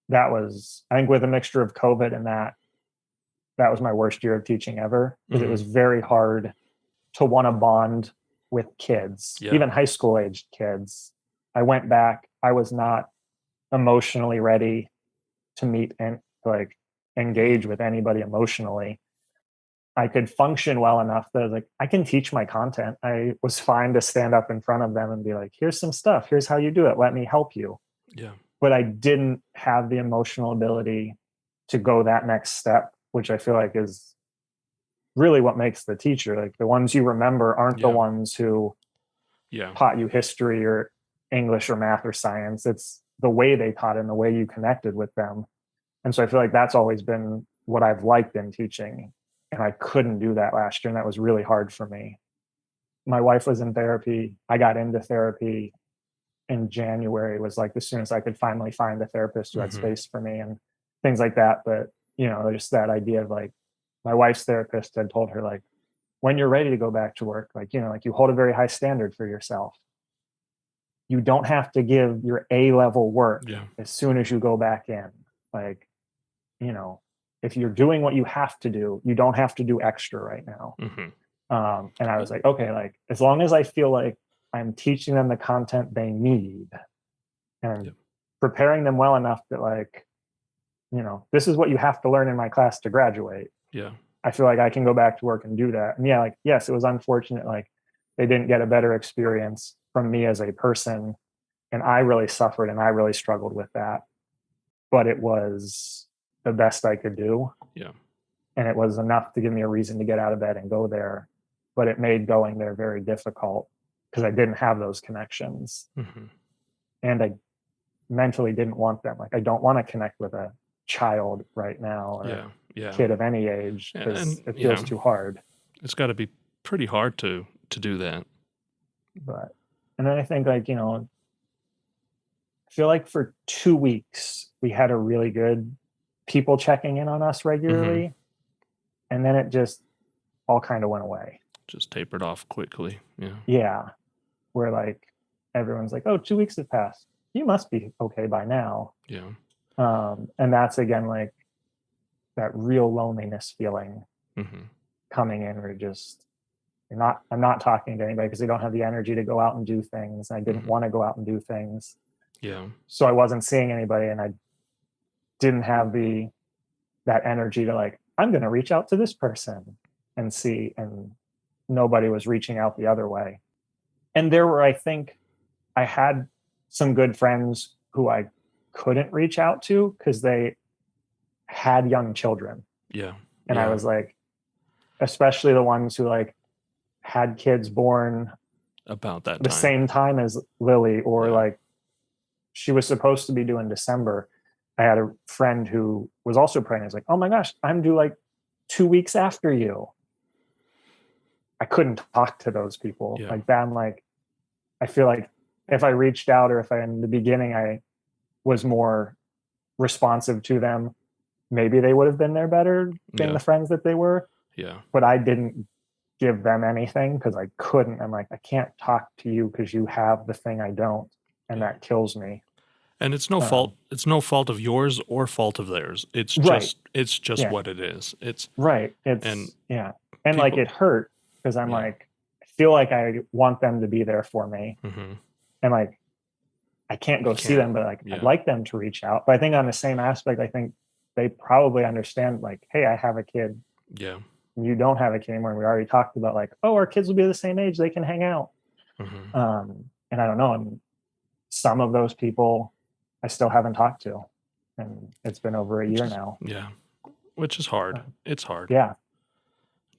that was, I think with a mixture of COVID and that was my worst year of teaching ever because it was very hard to want to bond with kids, even high school aged kids. I went back. I was not emotionally ready to meet and like engage with anybody emotionally. I could function well enough that I was like, I can teach my content. I was fine to stand up in front of them and be like, here's some stuff. Here's how you do it. Let me help you. Yeah. But I didn't have the emotional ability to go that next step, which I feel like is really what makes the teacher. Like the ones you remember aren't the ones who taught you history or English or math or science. It's the way they taught and the way you connected with them. And so I feel like that's always been what I've liked in teaching. And I couldn't do that last year. And that was really hard for me. My wife was in therapy. I got into therapy in January. It was like as soon as I could finally find a therapist who had space for me and things like that. But, you know, just that idea of like my wife's therapist had told her, like, when you're ready to go back to work, like, you know, like you hold a very high standard for yourself. You don't have to give your A-level work as soon as you go back in. Like, you know, if you're doing what you have to do, you don't have to do extra right now. And I was like, okay, like as long as I feel like I'm teaching them the content they need and preparing them well enough that like, you know, this is what you have to learn in my class to graduate. Yeah. I feel like I can go back to work and do that. And yeah, like, yes, it was unfortunate. Like they didn't get a better experience from me as a person. And I really suffered and I really struggled with that. But it was the best I could do. Yeah. And it was enough to give me a reason to get out of bed and go there. But it made going there very difficult because I didn't have those connections. And I mentally didn't want them. Like I don't want to connect with a child right now or a kid of any age because it feels too hard. It's got to be pretty hard to do that. But and then I think like, you know, I feel like for 2 weeks we had a really good people checking in on us regularly. And then it just all kind of went away. Just tapered off quickly. Yeah. Yeah. Where like everyone's like, oh, 2 weeks have passed. You must be okay by now. Yeah. And that's again like that real loneliness feeling coming in where just I'm not talking to anybody because they don't have the energy to go out and do things. I didn't want to go out and do things. Yeah. So I wasn't seeing anybody and I didn't have that energy to like, I'm going to reach out to this person and see, and nobody was reaching out the other way. And there were, I think I had some good friends who I couldn't reach out to because they had young children. Yeah. And I was like, especially the ones who like had kids born about that the same time as Lily, or like she was supposed to be due in December. I had a friend who was also pregnant. He's like, oh my gosh, I'm due like 2 weeks after you. I couldn't talk to those people Yeah. like that. I'm like, I feel like if I reached out, or if I, in the beginning, I was more responsive to them, maybe they would have been there better, being Yeah. the friends that they were. Yeah. But I didn't give them anything because I couldn't. I'm like, I can't talk to you because you have the thing I don't, and Yeah. that kills me. And it's no fault. It's no fault of yours or fault of theirs. It's Right. just Yeah. what it is. It's Right. It's and yeah. And like people- it hurt because I'm Yeah. like, I feel like I want them to be there for me. Mhm. And like, I can't go see them, but like, Yeah. I'd like them to reach out. But I think on the same aspect, I think they probably understand like, hey, I have a kid. Yeah. You don't have a kid anymore. We already talked about like, oh, our kids will be the same age. They can hang out. Mhm. And I don't know. And some of those people I still haven't talked to. And it's been over a year now. Yeah. Which is hard. It's hard. Yeah.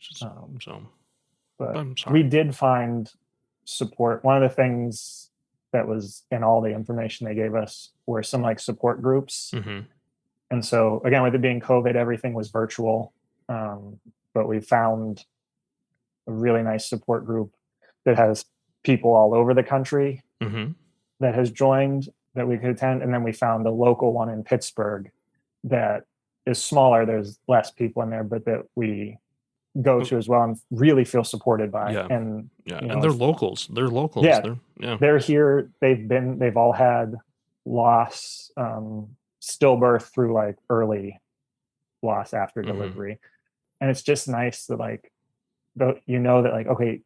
So But I'm sorry. we did find support. One of the things that was in all the information they gave us were some like support groups. Mhm. And so again, with it being COVID, everything was virtual. But we found a really nice support group that has people all over the country Mhm. that has joined that we could attend. And then we found a local one in Pittsburgh that is smaller. There's less people in there, but that we go to as well and really feel supported by. Yeah. And Yeah. you know, And they're locals. They're locals. Yeah. They're here. They've all had loss, stillbirth through like early loss after delivery. And it's just nice that like, you know, that like, okay,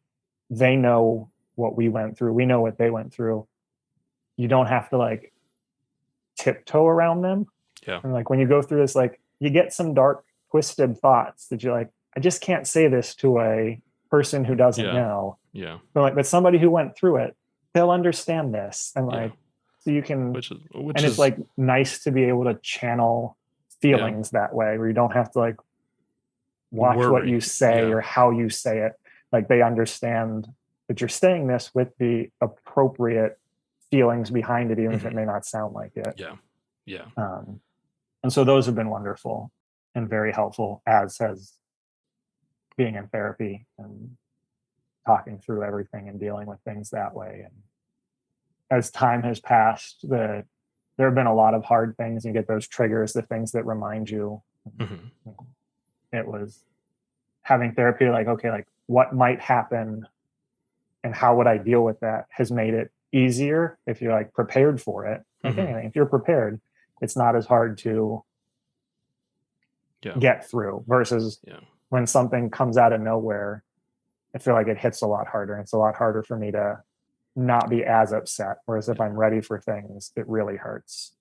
they know what we went through. We know what they went through. You don't have to like tiptoe around them. Yeah. And like when you go through this, like you get some dark, twisted thoughts that you're like, I just can't say this to a person who doesn't know. Yeah. But somebody who went through it, they'll understand this. And like, so you can, and it's like nice to be able to channel feelings that way, where you don't have to like watch what you say or how you say it. Like they understand that you're saying this with the appropriate feelings behind it, even if it may not sound like it. Yeah. Yeah. And so those have been wonderful and very helpful, as has being in therapy and talking through everything and dealing with things that way. And as time has passed, there have been a lot of hard things. You get those triggers, the things that remind you. It was having therapy, like, okay, like what might happen and how would I deal with that, has made it easier if you're like prepared for it. Like anything, if you're prepared, it's not as hard to get through versus when something comes out of nowhere. I feel like it hits a lot harder. It's a lot harder for me to not be as upset. Whereas if I'm ready for things, it really hurts.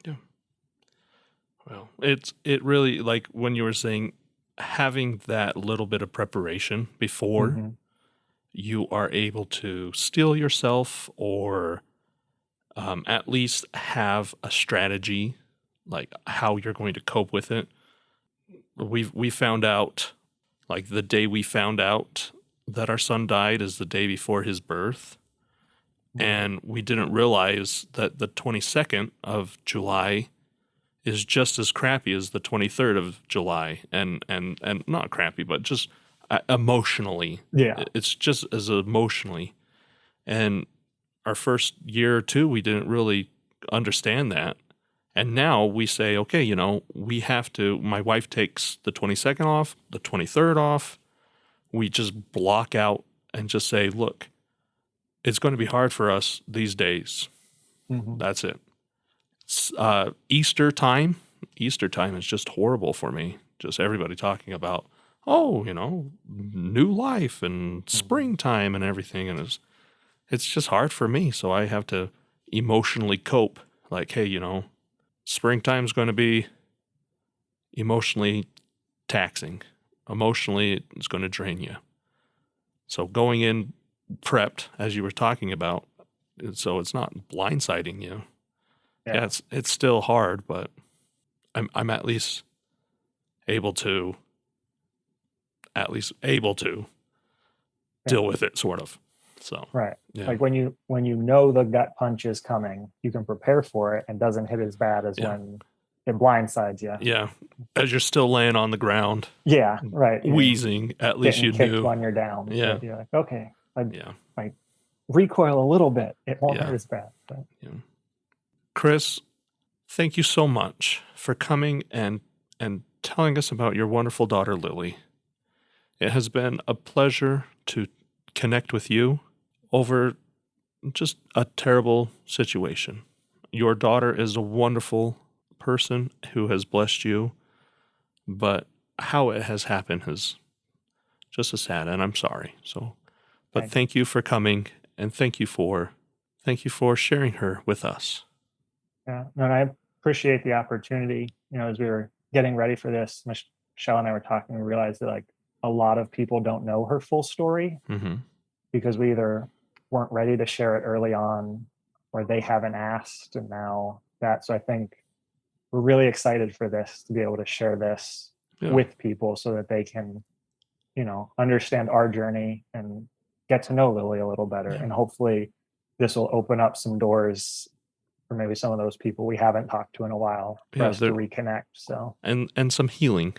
Yeah. Well, it really, like when you were saying, having that little bit of preparation before you are able to steel yourself, or at least have a strategy, like how you're going to cope with it. We found out, like the day we found out that our son died is the day before his birth. And we didn't realize that the 22nd of July is just as crappy as the 23rd of July. And not crappy, but just emotionally. Yeah. It's just as emotionally. And our first year or two, we didn't really understand that. And now we say, okay, you know, we have to, my wife takes the 22nd off, the 23rd off. We just block out and just say, look, it's going to be hard for us these days. That's it. Easter time is just horrible for me. Just everybody talking about, oh, you know, new life and springtime and everything. And it's just hard for me. So I have to emotionally cope. Like, hey, you know, springtime's going to be emotionally taxing. Emotionally, it's going to drain you. So going in prepped, as you were talking about, so it's not blindsiding you. Yeah, it's still hard, but I'm at least able to deal with it, sort of. So Right. yeah, Like when you know the gut punch is coming, you can prepare for it and doesn't hit as bad as Yeah. when it blindsides you. yeah. As you're still laying on the ground, Yeah, right. You're wheezing, at least getting you kicked knew. when you're down. Yeah, But you're like, okay, yeah, I recoil a little bit. It won't yeah, hurt as bad. But yeah. Chris, thank you so much for coming and telling us about your wonderful daughter Lily. It has been a pleasure to connect with you over just a terrible situation. Your daughter is a wonderful person who has blessed you, but how it has happened is just a sad, and I'm sorry. So, but Thank you. thank you for coming, and thank you for sharing her with us. Yeah, no, and I appreciate the opportunity. As we were getting ready for this, Michelle and I were talking, we realized that like a lot of people don't know her full story Mm-hmm. because we either weren't ready to share it early on or they haven't asked. And now that, so I think we're really excited for this to be able to share this Yeah. with people so that they can, understand our journey and get to know Lily a little better. Yeah. And hopefully this will open up some doors for maybe some of those people we haven't talked to in a while for Yeah, us to reconnect. So and some healing.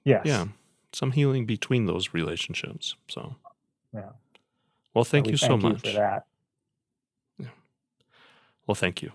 yes. Yeah, some healing between those relationships. So Yeah. well, So thank we you so thank you for much. that. Yeah. Well, thank you.